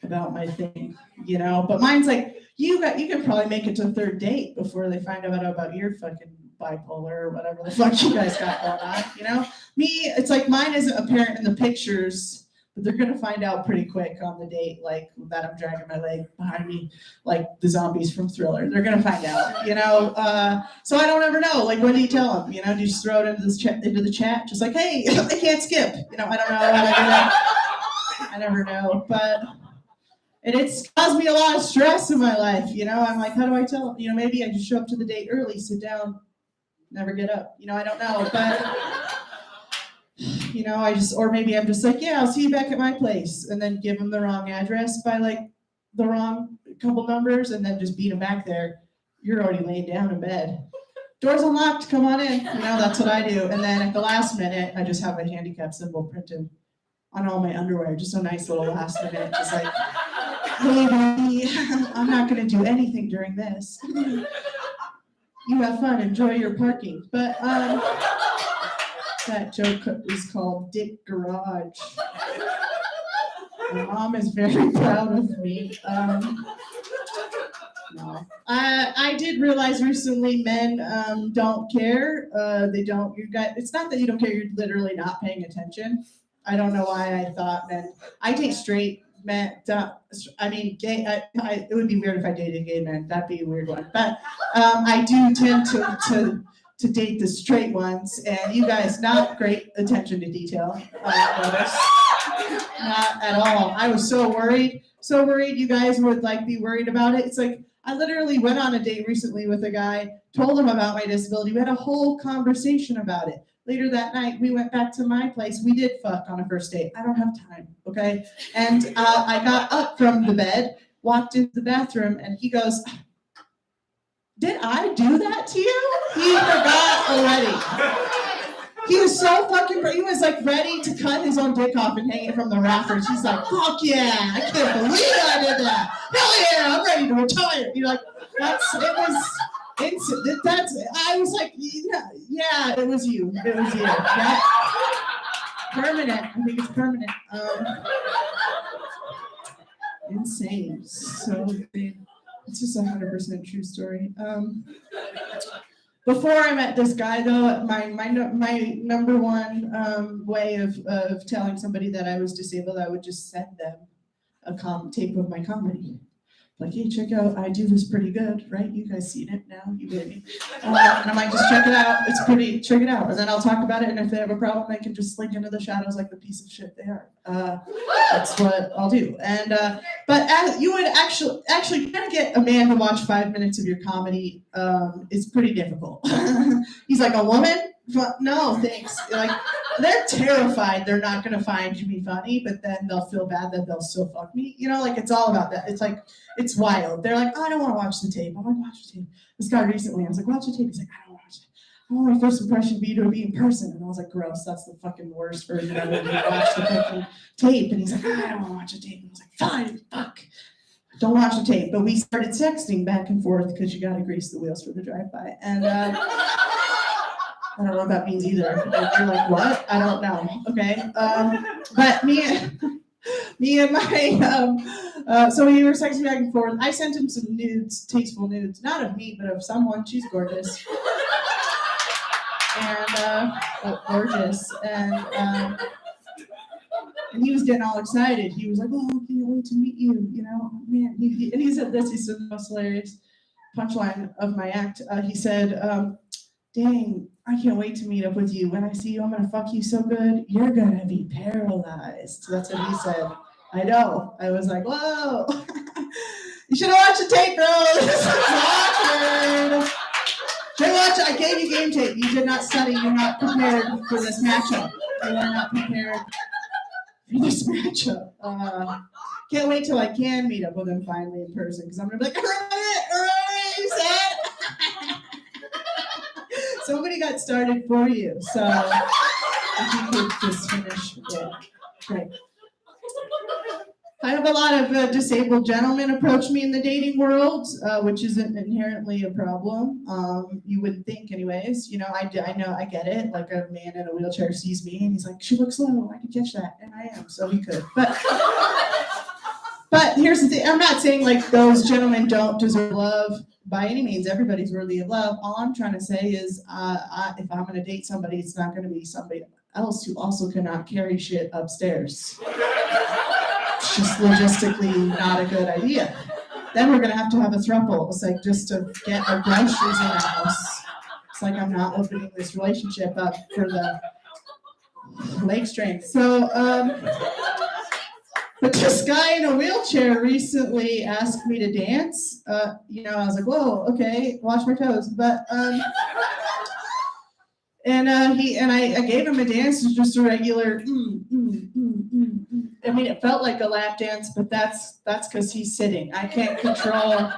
K: about my thing?" But mine's like, you can probably make it to the third date before they find out about your fucking bipolar or whatever the fuck you guys got going on, you know? Me, it's like mine isn't apparent in the pictures, but they're gonna find out pretty quick on the date, like that I'm dragging my leg behind me, like the zombies from Thriller. They're gonna find out, you know? So I don't ever know, like, what do you tell them? You know, do you just throw it into the chat? Just like, hey, I can't skip. You know, I don't know how to do that. I never know, but it's caused me a lot of stress in my life, you know? I'm like, how do I tell them? You know, maybe I just show up to the date early, sit down, never get up. You know, I don't know, but, you know, or maybe I'm just like, yeah, I'll see you back at my place, and then give them the wrong address by like the wrong couple numbers, and then just beat them back there. You're already laying down in bed. Door's unlocked, come on in. You know, that's what I do. And then at the last minute, I just have a handicap symbol printed on all my underwear, just a nice little last minute, just like, hey, baby, I'm not going to do anything during this. You have fun, enjoy your parking. But that joke is called Dick Garage. My mom is very proud of me. No. I did realize recently men don't care. They don't. It's not that you don't care. You're literally not paying attention. I don't know why I thought men. I date straight men. I mean, gay. It would be weird if I dated gay men. That'd be a weird one. But I do tend to date the straight ones, and you guys not great attention to detail. Notice. Not at all. I was so worried you guys would like be worried about it. It's like I literally went on a date recently with a guy, told him about my disability. We had a whole conversation about it. Later that night, we went back to my place. We did fuck on a first date. I don't have time, okay? And I got up from the bed, walked into the bathroom, and he goes, did I do that to you? He forgot already. He was so fucking, he was like ready to cut his own dick off and hang it from the rafters. He's like, fuck yeah, I can't believe I did that. Hell yeah, I'm ready to retire. You're like, I was like, yeah, it was you. It was you. Yeah. Permanent. I think it's permanent. Insane. So it's just 100% true story. Before I met this guy, though, my number one way of telling somebody that I was disabled, I would just send them a tape of my comedy. Like, hey, check out, I do this pretty good, right? You guys seen it now, you baby. And I'm like, just check it out. It's pretty, check it out. And then I'll talk about it, and if they have a problem, they can just slink into the shadows like the piece of shit they are. That's what I'll do. And but you would actually trying to get a man to watch 5 minutes of your comedy is pretty difficult. He's like, a woman? No, thanks. Like, they're terrified they're not gonna find me funny, but then they'll feel bad that they'll still fuck me. You know, like, it's all about that. It's like, it's wild. They're like, oh, I don't want to watch the tape. I'm like, watch the tape. This guy recently, I was like, watch the tape. He's like, I don't want to watch it. I want my first impression be to be in person. And I was like, gross, that's the fucking worst version of it. Watch the fucking tape. And he's like, I don't want to watch the tape. And I was like, fine, fuck. Don't watch the tape. But we started texting back and forth because you got to grease the wheels for the drive-by. And I don't know what that means either. You're like, what? I don't know. Okay. But me and my, so we were texting back and forth. I sent him some nudes, tasteful nudes, not of me, but of someone. She's gorgeous. And, gorgeous. And he was getting all excited. He was like, oh, I can't wait to meet you. You know, man. And he said this, he said the most hilarious punchline of my act. He said, dang, I can't wait to meet up with you. When I see you, I'm gonna fuck you so good, you're gonna be paralyzed. That's what he said. I know. I was like, whoa. You should have watched the tape, bro. This is awkward. Should have watched it. I gave you game tape. You did not study. You're not prepared for this matchup. You are not prepared for this matchup. Can't wait till I can meet up with him finally in person, because I'm gonna be like, all right, you said. Somebody got started for you, so if you could just finish it. Great. I have a lot of disabled gentlemen approach me in the dating world, which isn't inherently a problem. You wouldn't think, anyways. You know, I know, I get it. Like, a man in a wheelchair sees me and he's like, she looks low. I could catch that, and I am, so he could. But here's the thing. I'm not saying like those gentlemen don't deserve love by any means, everybody's worthy of love. All I'm trying to say is, if I'm going to date somebody, it's not going to be somebody else who also cannot carry shit upstairs. It's just logistically not a good idea. Then we're going to have a throuple. It's like just to get our groceries in the house. It's like I'm not opening this relationship up for the leg strength. So, but this guy in a wheelchair recently asked me to dance. I was like, whoa, okay, watch my toes. But I gave him a dance. It was just a regular. I mean, it felt like a lap dance, but that's because he's sitting. I can't control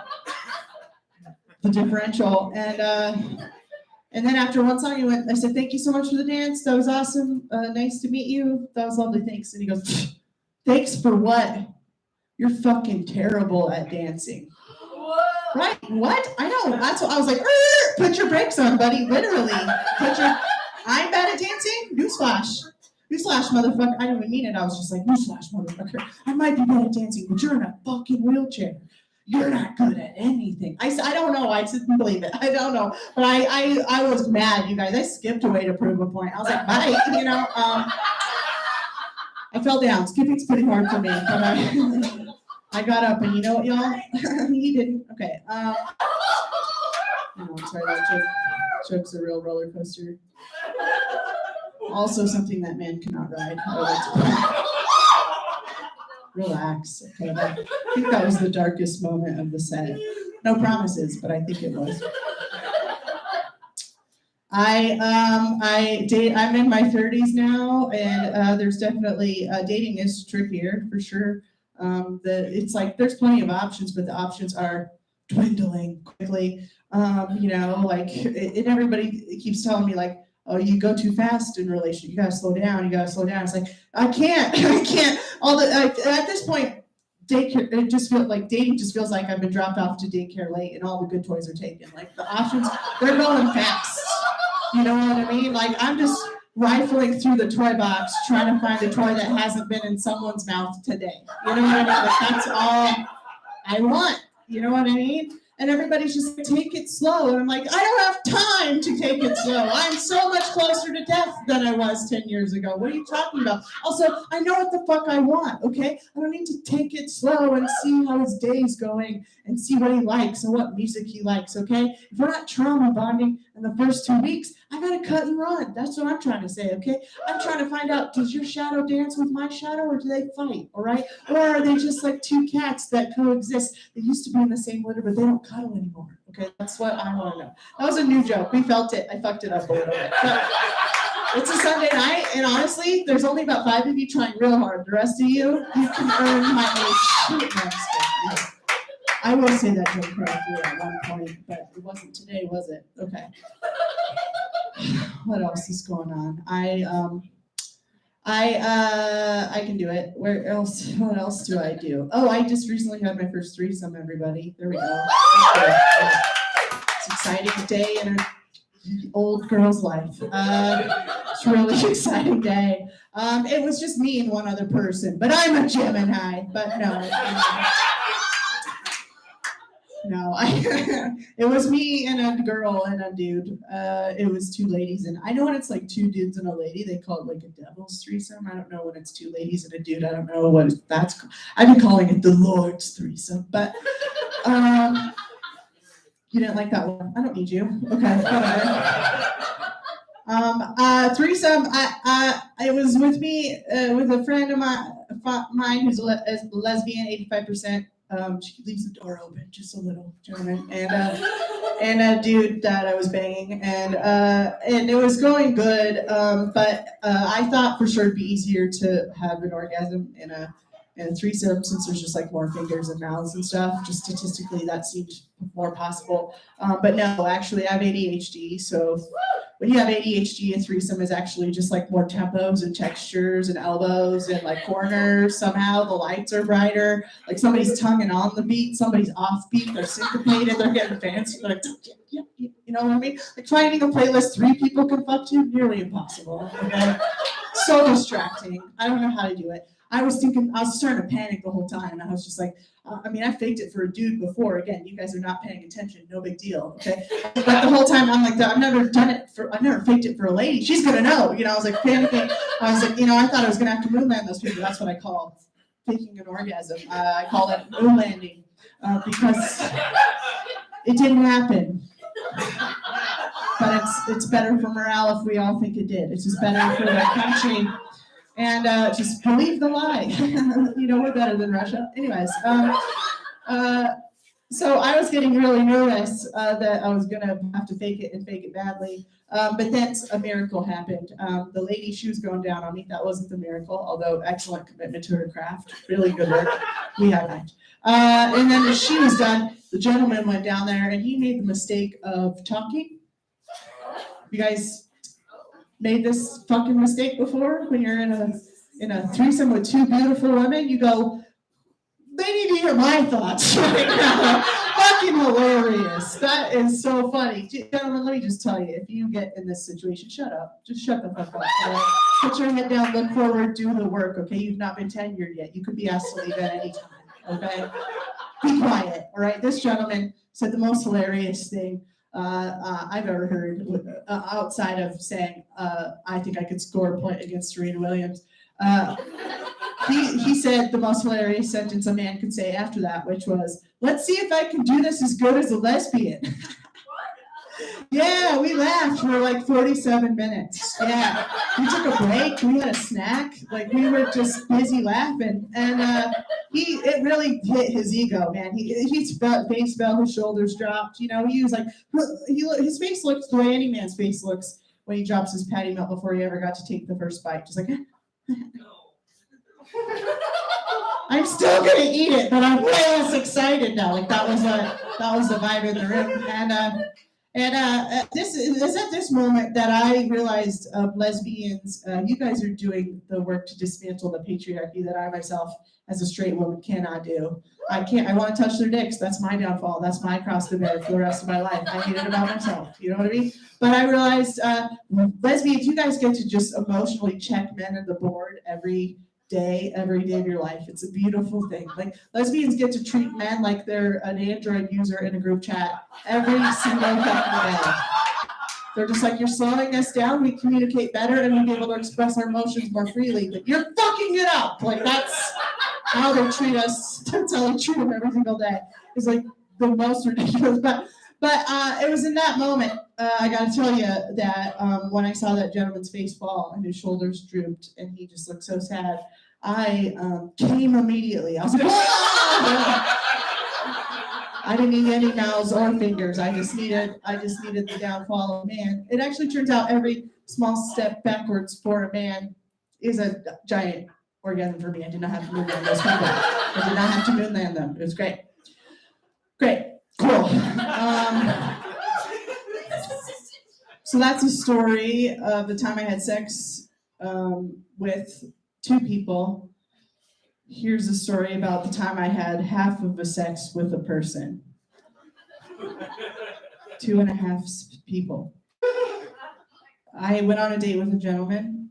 K: the differential. And then after one song, I said, thank you so much for the dance. That was awesome. Nice to meet you. That was lovely. Thanks. And he goes, thanks for what? You're fucking terrible at dancing.
F: Whoa.
K: Right? What? I know. That's what I was like, put your brakes on, buddy. Literally. I'm bad at dancing? Newsflash. Newsflash, motherfucker. I didn't even mean it. I was just like, newsflash, motherfucker. I might be bad at dancing, but you're in a fucking wheelchair. You're not good at anything. I don't know. I didn't believe it. I don't know. But I was mad, you guys. I skipped away to prove a point. I was like, bye. I fell down. Skipping's pretty hard for me. But I got up, and you know what, y'all? He didn't. Okay. I'm sorry, that joke's a real roller coaster. Also something that man cannot ride. Relax. Okay, I think that was the darkest moment of the set. No promises, but I think it was. I'm in my 30s now, and there's definitely dating is trickier for sure. It's like there's plenty of options, but the options are dwindling quickly. And everybody keeps telling me like, oh, you go too fast in relation. You gotta slow down. It's like I can't. At this point, daycare. It just feels like dating just feels like I've been dropped off to daycare late, and all the good toys are taken. Like the options, they're going fast. You know what I mean? Like I'm just rifling through the toy box trying to find a toy that hasn't been in someone's mouth today. You know what I mean? Like that's all I want. You know what I mean? And everybody's just like, take it slow. And I'm like, I don't have time to take it slow. I'm so much closer to death than I was 10 years ago. What are you talking about? Also, I know what the fuck I want, okay? I don't need to take it slow and see how his day's going and see what he likes and what music he likes, okay? If we're not trauma bonding in the first 2 weeks, I gotta cut and run. That's what I'm trying to say, okay? I'm trying to find out, does your shadow dance with my shadow or do they fight, all right? Or are they just like two cats that coexist? They used to be in the same litter, but they don't cuddle anymore, okay? That's what I want to know. That was a new joke. We felt it. I fucked it up a little bit. But it's a Sunday night, and honestly, there's only about 5 of you trying real hard. The rest of you can earn my age. No, I'm just kidding. I will say that joke correctly at one point, but it wasn't today, was it? Okay. What else is going on? I can do it. Where else? What else do I do? Oh, I just recently had my first threesome, everybody. There we go. It's an exciting day in an old girl's life. It's a really exciting day. It was just me and one other person, but I'm a Gemini, but no. No, it was me and a girl and a dude. It was two ladies, and I know when it's like two dudes and a lady, they call it like a devil's threesome. I don't know when it's two ladies and a dude. I don't know what that's. I've been calling it the Lord's threesome, but you didn't like that one. I don't need you. Okay, whatever. Threesome. It was with me with a friend of mine who's a lesbian, 85%. She leaves the door open just a little, gentlemen, and a dude that I was banging, and it was going good, but I thought for sure it'd be easier to have an orgasm in a threesome since there's just like more fingers and mouths and stuff. Just statistically, that seemed more possible, but no, actually I have ADHD, so when you have ADHD, a threesome is actually just like more tempos and textures and elbows and like corners. Somehow the lights are brighter. Like somebody's tonguing on the beat, somebody's off beat. They're syncopated. They're getting fancy. They're like, yeah, you know what I mean? Like finding a playlist 3 people can fuck to, nearly impossible. Okay? So distracting. I don't know how to do it. I was starting to panic the whole time. I was just like, I mean, I faked it for a dude before. Again, you guys are not paying attention. No big deal. Okay. But the whole time I'm like, I've never faked it for a lady. She's going to know. You know, I was like panicking. I was like, I thought I was going to have to moonland those people. That's what I call faking an orgasm. I call it moon landing because it didn't happen. But it's better for morale if we all think it did. It's just better for the country. And just believe the lie. We're better than Russia. Anyways, so I was getting really nervous that I was gonna have to fake it and fake it badly. But then a miracle happened. The lady, she was going down on me. That wasn't the miracle, although excellent commitment to her craft. Really good work. We had that. And then when she was done, the gentleman went down there and he made the mistake of talking. You guys made this fucking mistake before when you're in a threesome with two beautiful women? You go, they need to hear my thoughts right now. Fucking hilarious. That is so funny. Gentlemen, let me just tell you, if you get in this situation, shut up. Just shut the fuck up. Right? Put your head down, look forward, do the work, okay? You've not been tenured yet. You could be asked to leave at any time, okay? Be quiet, all right? This gentleman said the most hilarious thing I've ever heard outside of saying, I think I could score a point against Serena Williams. He said the most hilarious sentence a man could say after that, which was, let's see if I can do this as good as a lesbian. Yeah, we laughed for like 47 minutes. Yeah, we took a break, we had a snack, like we were just busy laughing. And it really hit his ego, man. His face fell, his shoulders dropped. He was like, his face looks the way any man's face looks when he drops his patty melt before he ever got to take the first bite. Just like, I'm still gonna eat it, but I'm way less excited now. Like that was the vibe in the room. And this is at this moment that I realized, lesbians, you guys are doing the work to dismantle the patriarchy that I myself, as a straight woman, cannot do. I want to touch their dicks. That's my downfall. That's my cross to bear for the rest of my life. I hate it about myself. You know what I mean? But I realized, lesbians, you guys get to just emotionally check men at the board every day of your life. It's a beautiful thing. Like lesbians get to treat men like they're an Android user in a group chat every single fucking day. They're just like, you're slowing us down, we communicate better and we'll be able to express our emotions more freely, but you're fucking it up. Like that's how they treat us. That's how they treat them every single day. It's like the most ridiculous. But it was in that moment, I gotta tell you that when I saw that gentleman's face fall and his shoulders drooped and he just looked so sad, I came immediately. I was like, I didn't need any mouths or fingers. I just needed the downfall of man. It actually turns out every small step backwards for a man is a giant orgasm for me. I did not have to moonland those people. I did not have to moonland them. It was great. Great. Cool. So that's a story of the time I had sex with two people. Here's a story about the time I had half of a sex with a person. 2.5 people. I went on a date with a gentleman.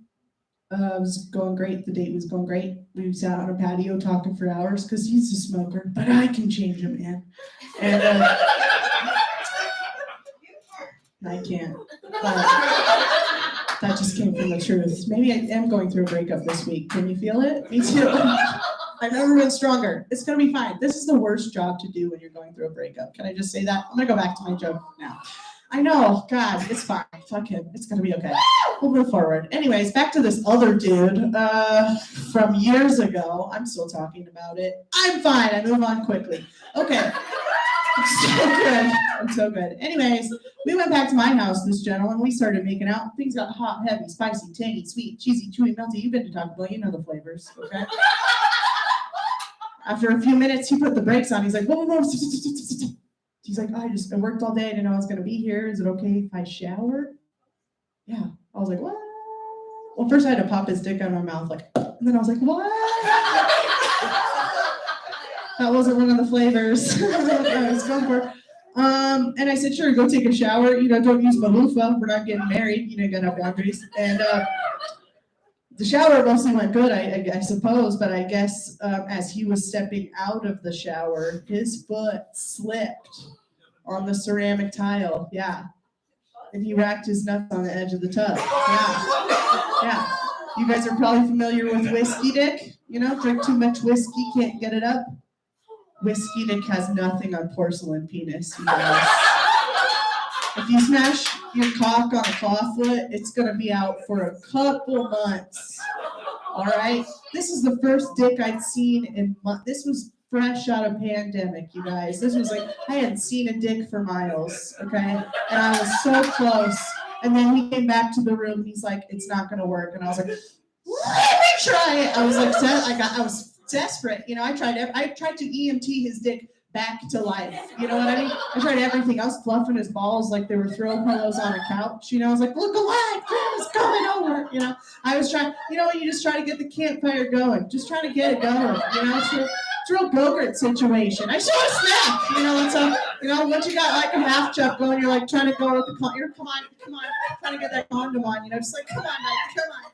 K: It was going great. The date was going great. We sat on a patio talking for hours because he's a smoker, but I can change him, man. And I can't. But that just came from the truth. Maybe I am going through a breakup this week. Can you feel it? Me too. I've never been stronger. It's gonna be fine. This is the worst job to do when you're going through a breakup. Can I just say that? I'm gonna go back to my joke now. I know, God, it's fine. Fuck him. It's gonna be okay. We'll move forward. Anyways, back to this other dude from years ago. I'm still talking about it. I'm fine. I move on quickly. Okay. I'm so good. Anyways, we went back to my house, this gentleman. We started making out. Things got hot, heavy, spicy, tangy, sweet, cheesy, chewy, melty. You've been to Taco Bell. You know the flavors, okay? After a few minutes, he put the brakes on. He's like, whoa, whoa, whoa. He's like, I worked all day. I didn't know I was going to be here. Is it okay if I shower? Yeah. I was like, what? Well, first I had to pop his dick out of my mouth, like, and then I was like, what? That wasn't one of the flavors I was going for. And I said, sure, go take a shower. Don't use my loofah. We're not getting married. You got no boundaries. And The shower mostly went good, I suppose, but I guess as he was stepping out of the shower, his foot slipped on the ceramic tile. Yeah. And he racked his nuts on the edge of the tub. Yeah. Yeah. You guys are probably familiar with whiskey dick. You know, drink too much whiskey, can't get it up. Whiskey dick has nothing on porcelain penis, you guys. If you smash your cock on a clawfoot, it's gonna be out for a couple months. All right? This is the first dick I'd seen in months. This was fresh out of pandemic, you guys. This was like, I hadn't seen a dick for miles, okay? And I was so close. And then he came back to the room. He's like, it's not gonna work. And I was like, let me try it. I was like, I was desperate. You know, I tried to EMT his dick back to life. You know what I mean? I tried everything. I was fluffing his balls like they were throw pillows on a couch. You know, I was like, look alive, Grandma's coming over. You know, I was trying, you know, you just try to get the campfire going. Just trying to get it going. You know, it's a real Go-Gurt situation. I should have snapped. You know, it's a, you know, once you got like a half chub going, you're like trying to go with the you're come on, trying to get that condom on. You know, just like come on, Mike, come on.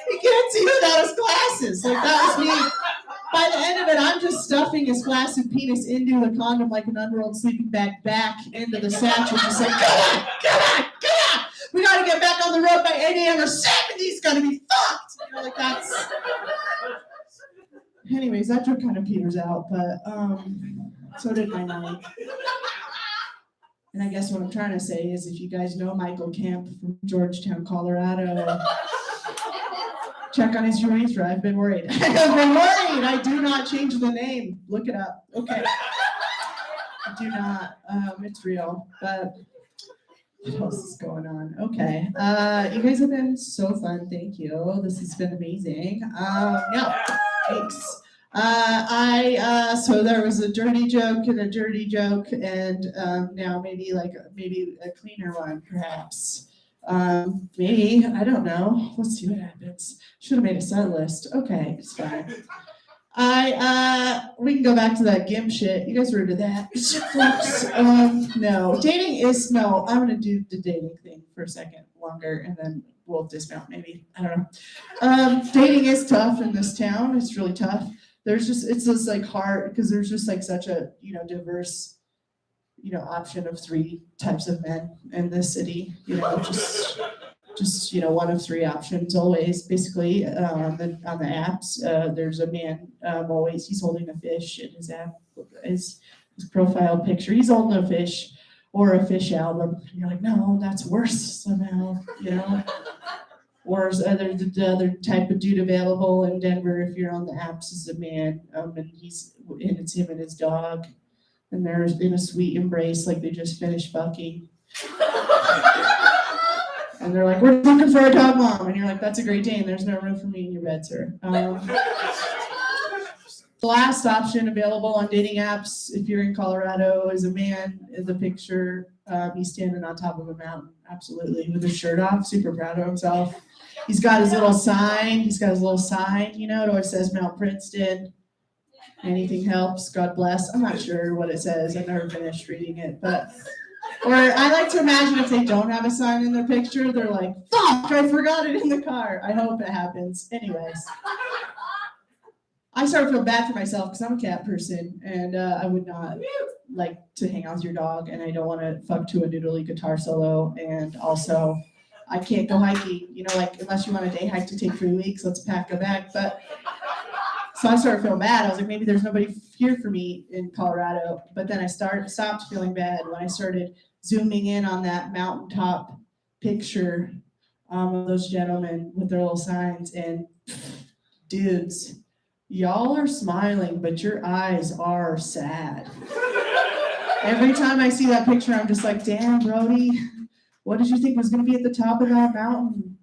K: He can't see without his glasses. Like that was me. By the end of it, I'm just stuffing his flaccid penis into the condom like an unrolled sleeping bag back into the satchel. Just like, come on. We got to get back on the road by 8 a.m. or 70's going to be fucked. You know, like that's. Anyways, that joke kind of peters out, but so did my night. And I guess what I'm trying to say is if you guys know Michael Camp from Georgetown, Colorado, check on his urethra. I've been worried. I do not change the name. Look it up. Okay. I do not. It's real. But what else is going on? Okay. You guys have been so fun. Thank you. This has been amazing. Yeah. Thanks. So there was a dirty joke and a dirty joke, and now maybe a cleaner one, perhaps. Maybe, I don't know. Let's see what happens. Should have made a set list. Okay, it's fine. We can go back to that GIMP shit. You guys were into that. No. I'm gonna do the dating thing for a second longer and then we'll dismount maybe. I don't know. Dating is tough in this town. It's really tough. It's just like hard because there's just like such a, you know, diverse, you know, option of 3 types of men in this city, you know, just you know, one of 3 options always basically on the apps. There's a man always, he's holding a fish in his app, his profile picture. He's holding a fish or a fish album. And you're like, no, that's worse somehow, you know. Or the other type of dude available in Denver if you're on the apps is a man, and it's him and his dog. And they're in a sweet embrace like they just finished fucking. And they're like, we're looking for a dog mom. And you're like, that's a great day, and there's no room for me in your bed, sir. The last option available on dating apps, if you're in Colorado, is a man in the picture. He's standing on top of a mountain, absolutely, with his shirt off, super proud of himself. He's got his little sign. You know, it always says Mount Princeton. Anything helps, God bless. I'm not sure what it says. I've never finished reading it, but. Or I like to imagine if they don't have a sign in their picture, they're like, fuck, I forgot it in the car. I hope it happens. Anyways. I start to feel bad for myself because I'm a cat person and I would not like to hang out with your dog and I don't want to fuck to a noodly guitar solo, and also I can't go hiking, you know, like unless you want a day hike to take 3 weeks, let's pack a bag. But so I started feeling bad. I was like, maybe there's nobody here for me in Colorado. But then I stopped feeling bad when I started zooming in on that mountaintop picture of those gentlemen with their little signs, and dudes, y'all are smiling, but your eyes are sad. Every time I see that picture, I'm just like, damn, Brody, what did you think was going to be at the top of that mountain?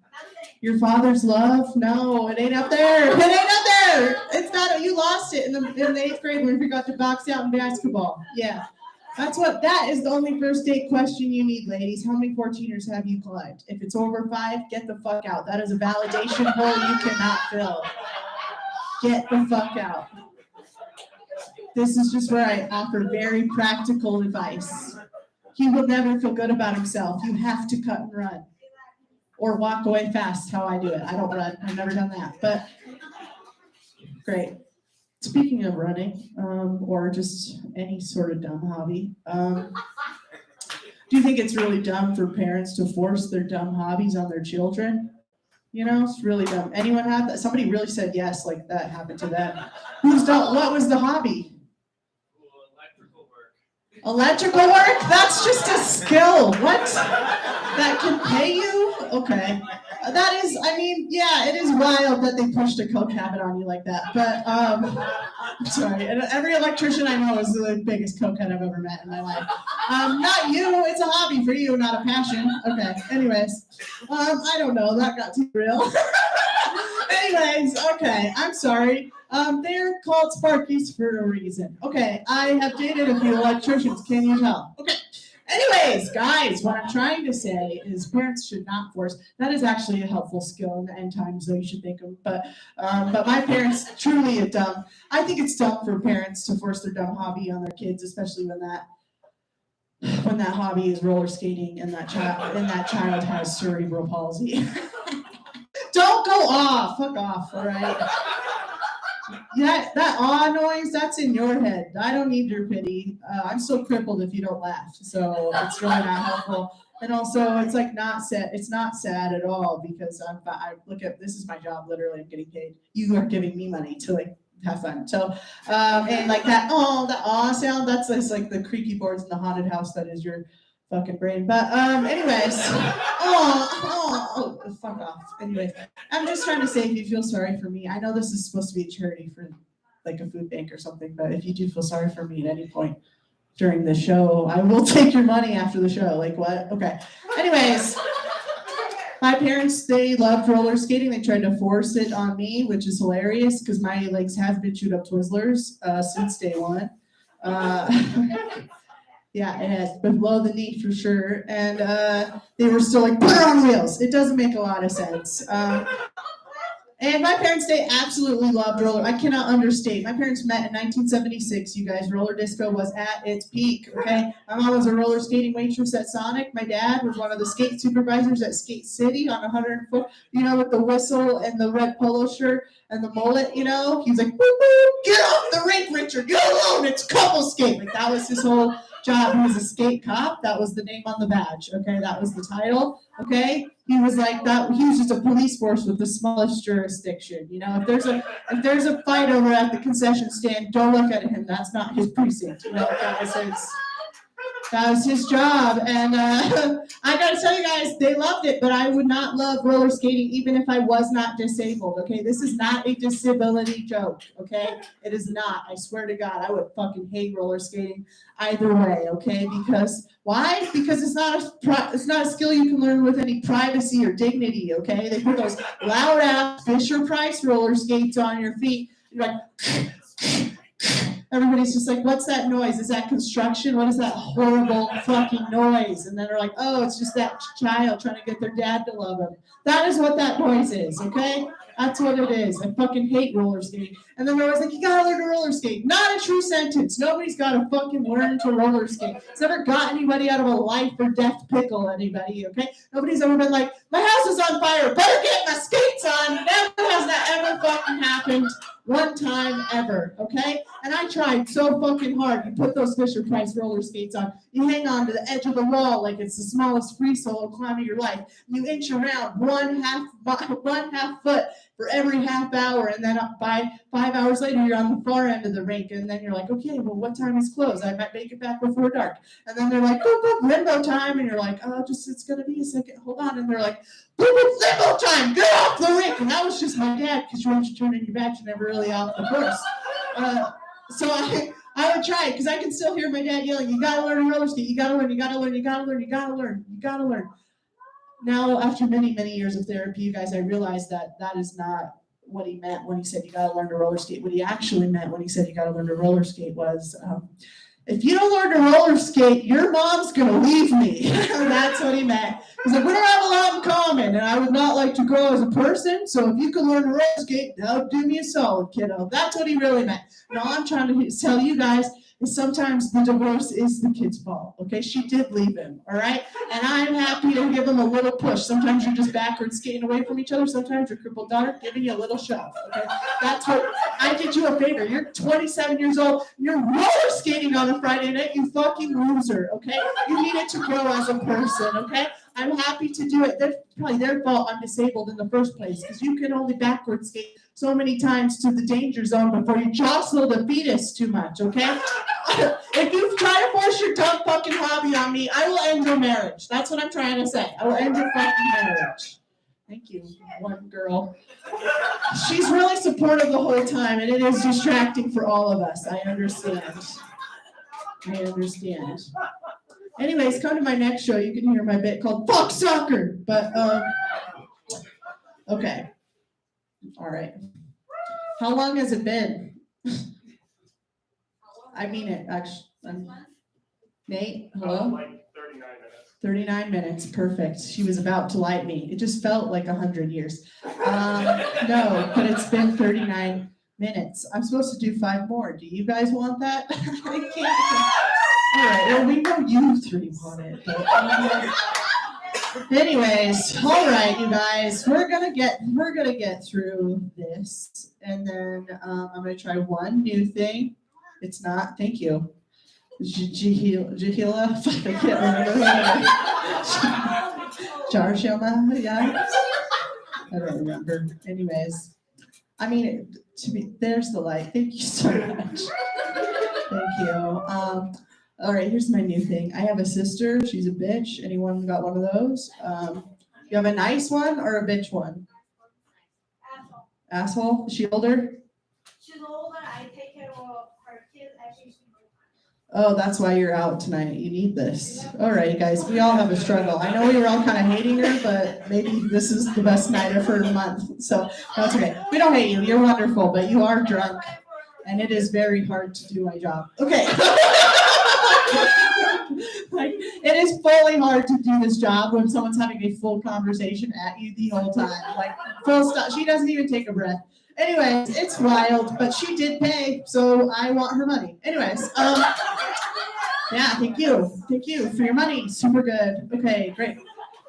K: Your father's love? No, it ain't up there. It ain't up there. It's not. You lost it in the 8th grade when you got to box out in basketball. Yeah. That is the only first date question you need, ladies. How many 14ers have you climbed? If it's over 5, get the fuck out. That is a validation hole you cannot fill. Get the fuck out. This is just where I offer very practical advice. He will never feel good about himself. You have to cut and run. or walk away fast, how I do it. I don't run. I've never done that, but great. Speaking of running, or just any sort of dumb hobby, do you think it's really dumb for parents to force their dumb hobbies on their children? You know, it's really dumb. Anyone have that? Somebody really said yes, like that happened to them. Who's dumb? What was the hobby?
G: Electrical work.
K: Electrical work? That's just a skill. What? That can pay you? Okay. That is, I mean, yeah, it is wild that they pushed a coke habit on you like that. But, I'm sorry. And every electrician I know is the biggest cokehead I've ever met in my life. Not you. It's a hobby for you, not a passion. Okay. Anyways, I don't know. That got too real. Anyways, okay. I'm sorry. They're called Sparkies for a reason. Okay. I have dated a few electricians. Can you tell? Okay. Anyways, guys, what I'm trying to say is parents should not force. That is actually a helpful skill in the end times, though you should think of. But my parents truly are dumb. I think it's dumb for parents to force their dumb hobby on their kids, especially when that hobby is roller skating and that child has cerebral palsy. Don't go off. Fuck off. All right. Yeah, that awe noise, that's in your head. I don't need your pity. I'm still crippled if you don't laugh, so it's really not helpful. And also, it's like not sad. It's not sad at all because I look at this is my job. Literally, I'm getting paid. You are giving me money to like have fun. So, and like that. Oh, the awe sound. That's like the creaky boards in the haunted house. That is your fucking brain. But anyways, oh, fuck off. Anyways, I'm just trying to say if you feel sorry for me, I know this is supposed to be a charity for like a food bank or something, but if you do feel sorry for me at any point during the show, I will take your money after the show. Like what? Okay. Anyways, my parents, they loved roller skating. They tried to force it on me, which is hilarious because my legs have been chewed up Twizzlers since day one. Yeah, it has been below the knee for sure. And they were still like, put it on wheels. It doesn't make a lot of sense. And my parents, they absolutely loved roller. I cannot understate. My parents met in 1976, you guys. Roller disco was at its peak, okay? My mom was a roller skating waitress at Sonic. My dad was one of the skate supervisors at Skate City on 100 foot, you know, with the whistle and the red polo shirt and the mullet, you know? He was like, boop, boop, get off the rink, Richard. Get alone. It's couple skate. Like, that was his whole job. He was a skate cop. That was the name on the badge, okay? That was the title, okay? He was like that. He was just a police force with the smallest jurisdiction. You know, if there's a fight over at the concession stand, don't look at him. That's not his precinct. You know, that was his job. And I gotta tell you guys, they loved it. But I would not love roller skating even if I was not disabled. Okay, this is not a disability joke. Okay, it is not. I swear to God, I would fucking hate roller skating either way. Okay, because why? Because it's not a skill you can learn with any privacy or dignity. Okay, they put those loud ass Fisher Price roller skates on your feet. You're like. Everybody's just like, what's that noise? Is that construction? What is that horrible fucking noise? And then they're like, oh, it's just that child trying to get their dad to love him. That is what that noise is, okay? That's what it is. I fucking hate roller skating. And then they're always like, you gotta learn to roller skate. Not a true sentence. Nobody's gotta fucking learn to roller skate. It's never got anybody out of a life or death pickle, anybody, okay? Nobody's ever been like, my house is on fire, better get my skates on. Never has that ever fucking happened. One time ever, okay? And I tried so fucking hard. You put those Fisher Price roller skates on. You hang on to the edge of the wall like it's the smallest free solo climb of your life. You inch around one half foot for every half hour, and then by 5 hours later, you're on the far end of the rink, and then you're like, okay, well, what time is closed? I might make it back before dark. And then they're like, boop, boop, limbo time, and you're like, oh, it's gonna be a second, hold on. And they're like, boop, boop, limbo time, get off the rink. And that was just my dad, because once you turn in your back, you're never really off the course. So I would try it, because I can still hear my dad yelling, you gotta learn to roller skate, you gotta learn, you gotta learn, you gotta learn, you gotta learn, you gotta learn. Now, after many, many years of therapy, you guys, I realized that that is not what he meant when he said you gotta learn to roller skate. What he actually meant when he said you gotta learn to roller skate was if you don't learn to roller skate, your mom's gonna leave me. That's what he meant. He's like, we don't have a lot in common, and I would not like to grow as a person, so if you could learn to roller skate, that would do me a solid, kiddo. That's what he really meant. And all I'm trying to tell you guys is sometimes the divorce is the kid's fault, okay? She did leave him, all right? And I'm happy to give him a little push. Sometimes you're just backwards skating away from each other. Sometimes your crippled daughter giving you a little shove, okay? That's what, I did you a favor. You're 27 years old. You're roller skating on a Friday night, you fucking loser, okay? You needed to grow as a person, okay? I'm happy to do it. That's probably their fault I'm disabled in the first place because you can only backwards skate so many times to the danger zone before you jostle the fetus too much, okay? If you try to force your dumb fucking hobby on me, I will end your marriage. That's what I'm trying to say. I will end your fucking marriage. Thank you, one girl. She's really supportive the whole time, and it is distracting for all of us. I understand. I understand. Anyways, come to my next show. You can hear my bit called Fuck Soccer. But, okay. All right. How long has it been? I mean it, actually. Nate, hello?
G: Like 39 minutes.
K: 39 minutes, perfect. She was about to light me. It just felt like 100 years. No, but it's been 39 minutes. I'm supposed to do 5 more. Do you guys want that? I can't. All right, well, we know you 3 want it. But, anyways, all right, you guys, we're gonna get through this, and then I'm gonna try one new thing. It's not. Thank you. Jahila, I can't remember her name. Jarshoma, yeah. I don't remember. Anyways, I mean, there's the light. Thank you so much. Thank you. All right, here's my new thing. I have a sister. She's a bitch. Anyone got one of those? You have a nice one or a bitch one? Asshole. Is she older?
F: She's older. I take care of her kids. Actually, she's
K: Oh, that's why you're out tonight. You need this. All right, guys, we all have a struggle. I know we were all kind of hating her, but maybe this is the best night of her month. So that's okay. We don't hate you. You're wonderful, but you are drunk, and it is very hard to do my job. Okay. Like, it is fully hard to do this job when someone's having a full conversation at you the whole time. Like, full stop. She doesn't even take a breath. Anyways, it's wild, but she did pay, so I want her money. Anyways, yeah, thank you for your money. Super good. Okay, great.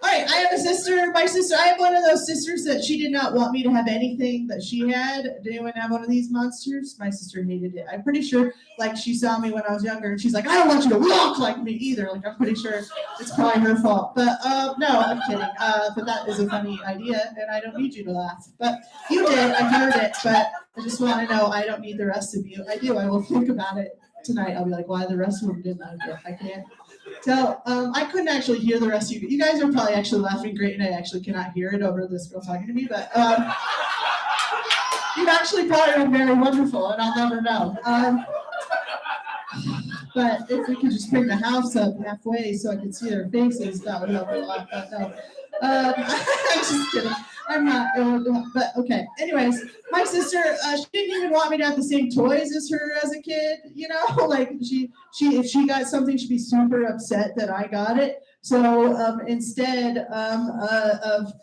K: All right, I have a sister. My sister, I have one of those sisters that she did not want me to have anything that she had. Did anyone have one of these monsters? My sister hated it. I'm pretty sure, like, she saw me when I was younger, and she's like, I don't want you to walk like me either. Like, I'm pretty sure it's probably her fault. But, no, I'm kidding. But that is a funny idea, and I don't need you to laugh. But you did. I heard it, but I just want to know I don't need the rest of you. I do. I will think about it tonight. I'll be like, why the rest of them didn't like it? I can't. So I couldn't actually hear the rest of you. You guys are probably actually laughing great, and I actually cannot hear it over this girl talking to me. But you've actually probably been very wonderful, and I'll never know. But if we could just bring the house up halfway so I could see their faces, that would help a lot. But no, I'm just kidding. I'm not. But okay. Anyways, my sister, she didn't even want me to have the same toys as her as a kid. You know, like she if she got something, she'd be super upset that I got it. So instead of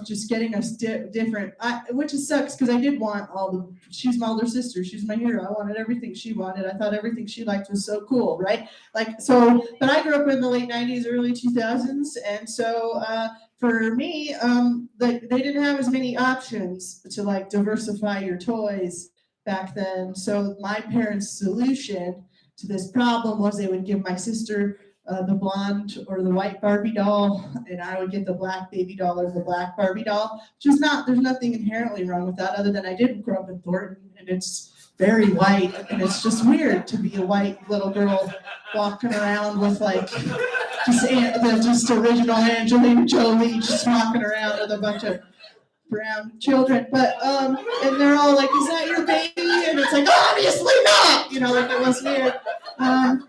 K: just getting us different, which sucks because I did want all the. She's my older sister. She's my hero. I wanted everything she wanted. I thought everything she liked was so cool, right? Like so. But I grew up in the late '90s, early 2000s, and so. For me, they didn't have as many options to like diversify your toys back then. So my parents' solution to this problem was they would give my sister the blonde or the white Barbie doll, and I would get the black baby doll or the black Barbie doll. There's nothing inherently wrong with that other than I did grow up in Thornton, and it's very white, and it's just weird to be a white little girl walking around with like just original Angelina Jolie just walking around with a bunch of brown children. But and they're all like, "Is that your baby?" And it's like, "Obviously not." You know, like it was weird.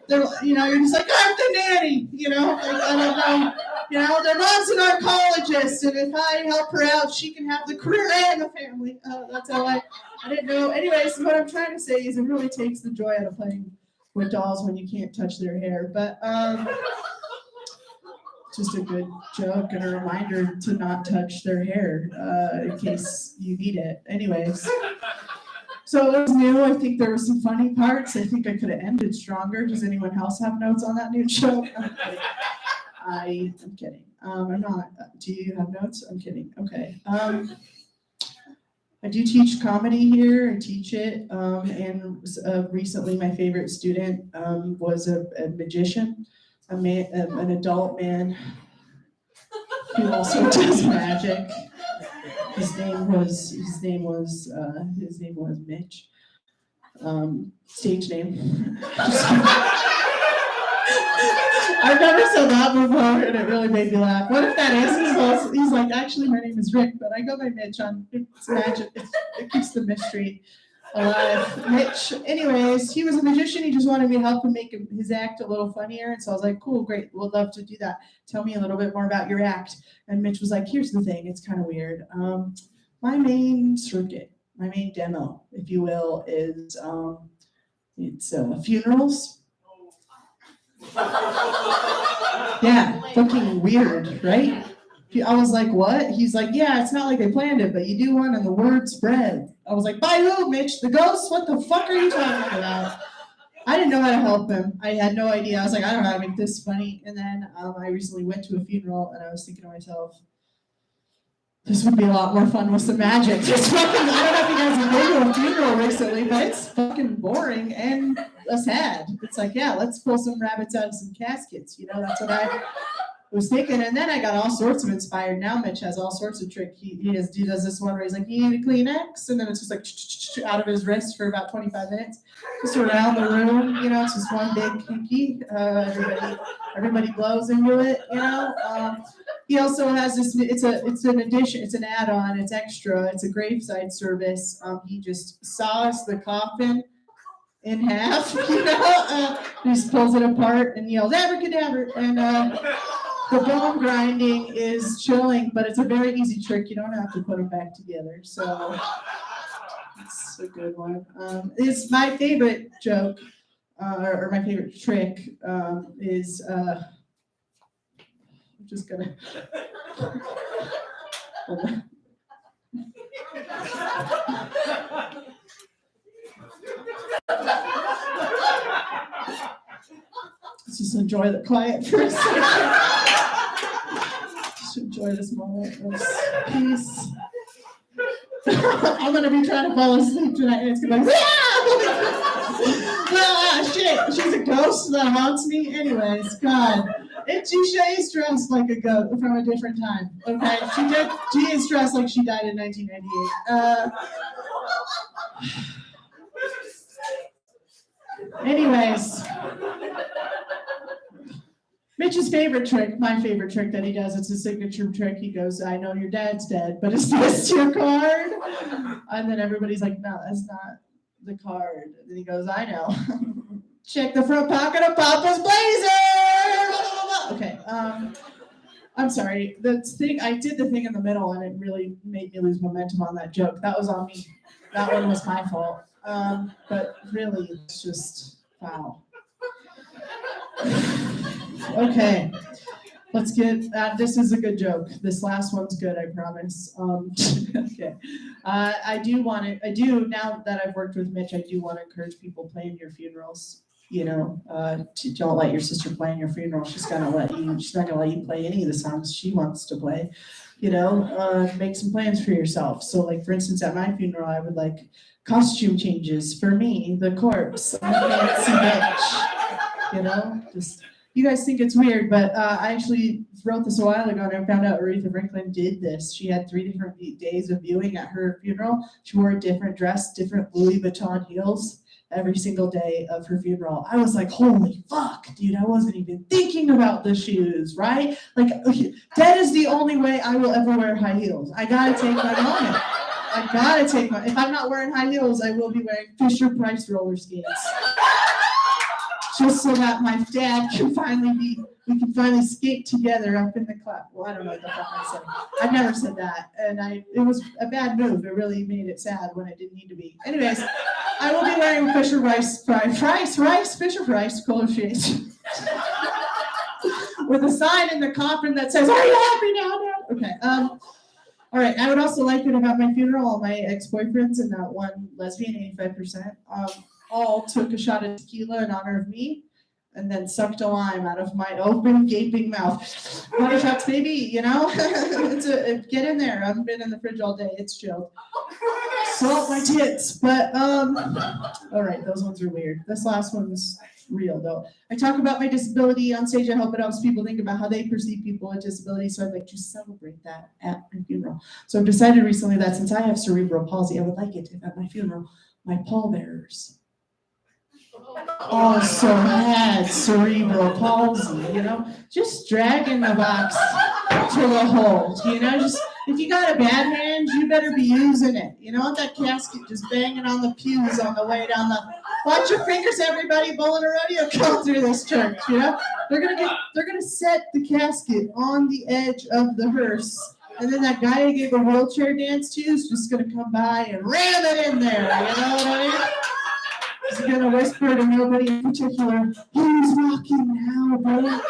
K: You're just like, "I'm the nanny." You know, like, I don't know. You know, their mom's an oncologist, and if I help her out, she can have the career and the family. That's how I didn't know. Anyways, what I'm trying to say is it really takes the joy out of playing with dolls when you can't touch their hair. But just a good joke and a reminder to not touch their hair in case you need it. Anyways, so it was new. I think there were some funny parts. I think I could have ended stronger. Does anyone else have notes on that new joke? I'm kidding. I am kidding. I'm not. Do you have notes? I'm kidding. Okay. I do teach comedy here. I teach it. And recently my favorite student was a magician, an adult man who also does magic. His name was Mitch. Stage name. I've never said that before, and it really made me laugh. What if that is? He's like, actually, my name is Rick, but I go by Mitch on it's magic. It keeps the mystery alive. Mitch. Anyways, he was a magician. He just wanted me to help him make his act a little funnier, and so I was like, cool, great, would love to do that. Tell me a little bit more about your act. And Mitch was like, here's the thing. It's kind of weird. My main circuit, my main demo, if you will, is it's funerals. Yeah, fucking weird, right? I was like, what? He's like, yeah, it's not like they planned it, but you do one and the word spread. I was like, by who, Mitch? The ghosts? What the fuck are you talking about? I didn't know how to help him. I had no idea. I was like, I don't know how to make this funny. And then I recently went to a funeral and I was thinking to myself, this would be a lot more fun with some magic. It's fucking, I don't know if you guys have been to a funeral recently, but it's fucking boring and sad. It's like, yeah, let's pull some rabbits out of some caskets. You know, that's what I was thinking. And then I got all sorts of inspired. Now Mitch has all sorts of trick. He does this one where he's like, you need a Kleenex? And then it's just like out of his wrist for about 25 minutes. Just around the room, you know, it's just one big kinky. Everybody blows into it, you know. He also has this, it's an addition, it's an add-on, it's extra, it's a graveside service. He just saws the coffin in half, you know, he just pulls it apart and yells, abracadabra, and the bone grinding is chilling, but it's a very easy trick. You don't have to put them back together, so it's a good one. It's my favorite joke, or my favorite trick is, I'm just gonna. Let's just enjoy the quiet for a second. Just enjoy this moment of peace. I'm gonna be trying to fall asleep tonight, and it's gonna be shit. She's a ghost that haunts me. Anyways, God. She is dressed like a goat from a different time. Okay, she is dressed like she died in 1998. Anyways, Mitch's favorite trick, my favorite trick that he does, it's a signature trick. He goes, I know your dad's dead, but is this your card? And then everybody's like, no, that's not the card. And then he goes, I know. Check the front pocket of Papa's blazer. Okay, I'm sorry. I did the thing in the middle and it really made me lose momentum on that joke. That was on me. That one was my fault. But really, it's just, wow. Okay, let's get, this is a good joke. This last one's good, I promise. Okay, I do, now that I've worked with Mitch, I do want to encourage people playing your funerals. You know, don't let your sister play in your funeral. She's not gonna let you play any of the songs she wants to play. You know, make some plans for yourself. So like, for instance, at my funeral, I would like costume changes for me, the corpse. I'm a fancy bitch. You know, just, you guys think it's weird, but I actually wrote this a while ago and I found out Aretha Franklin did this. She had 3 different days of viewing at her funeral. She wore a different dress, different Louis Vuitton heels every single day of her funeral. I was like, holy fuck, dude, I wasn't even thinking about the shoes, right? Like, that is the only way I will ever wear high heels. I gotta take my moment. If I'm not wearing high heels, I will be wearing Fisher Price roller skates. Just so that my dad can we can finally skate together up in the club. Well, I don't know what the fuck I said. I've never said that. And it was a bad move. It really made it sad when it didn't need to be. Anyways, I will be wearing Mary Fisher Rice Fisher Price negotiation. With a sign in the coffin that says, "Are you happy now, Dad?" Okay. All right. I would also like you to have my funeral. All my ex-boyfriends and that one lesbian, 85%, all took a shot of tequila in honor of me, and then sucked a lime out of my open, gaping mouth. Water shots, baby. You know, get in there. I haven't been in the fridge all day. It's chilled. Salt my tits. But all right, those ones are weird. This last one's real though. I talk about my disability on stage. I hope it helps people think about how they perceive people with disabilities. So I'd like to celebrate that at my funeral. So I've decided recently that since I have cerebral palsy, I would like it if at my funeral, my pallbearers also had cerebral palsy, you know, just dragging the box to the hole, you know, just if you got a bad hand, you better be using it. You don't want that casket just banging on the pews on the way down the. Watch your fingers, everybody, bowling a rodeo come through this church, you know? They're gonna set the casket on the edge of the hearse, and then that guy who gave a wheelchair dance to you is just gonna come by and ram it in there, you know what I mean? He's gonna whisper to nobody in particular, "Who's walking now, bitch?"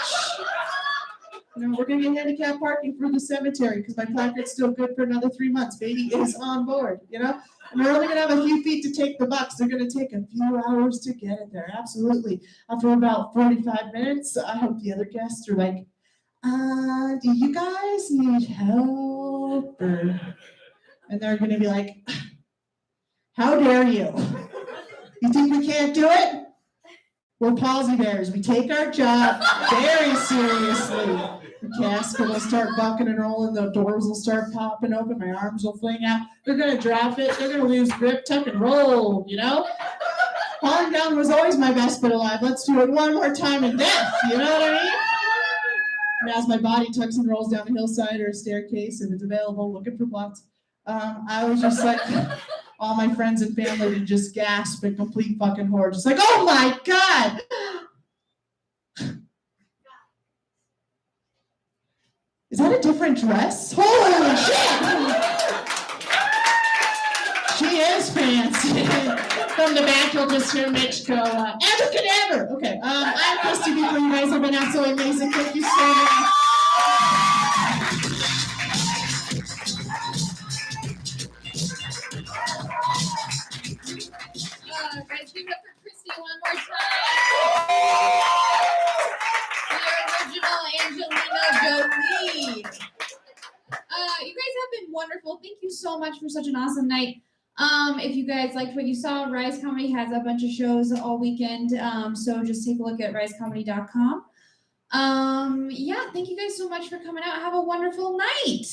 K: You know, we're gonna get handicap parking for the cemetery because my placard's still good for another 3 months. Baby is on board, you know? And we're only gonna have a few feet to take the bus. They're gonna take a few hours to get it there. Absolutely. After about 45 minutes, I hope the other guests are like, do you guys need help? And they're gonna be like, how dare you? You think we can't do it? We're palsy bears. We take our job very seriously. The casket will start bucking and rolling. The doors will start popping open. My arms will fling out. They're going to drop it. They're going to lose grip, tuck and roll, you know? Falling down was always my best bet alive. Let's do it one more time in death. You know what I mean? And as my body tucks and rolls down a hillside or a staircase, if it's available, looking for plots, I was just like... all my friends and family to just gasp in complete fucking horror. Just like, oh my God! Is that a different dress? Holy shit! She is fancy. From the back, you'll just hear Mitch go, abracadabra! Okay, I'm Christy Beaver. You guys have been absolutely amazing. Thank you so much.
H: Guys, give it up for Christy one more time. The original Angelina Jolie. You guys have been wonderful. Thank you so much for such an awesome night. If you guys liked what you saw, Rise Comedy has a bunch of shows all weekend. So just take a look at risecomedy.com. Yeah, thank you guys so much for coming out. Have a wonderful night.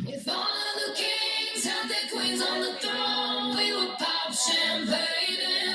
D: If all of the kings had their queens on the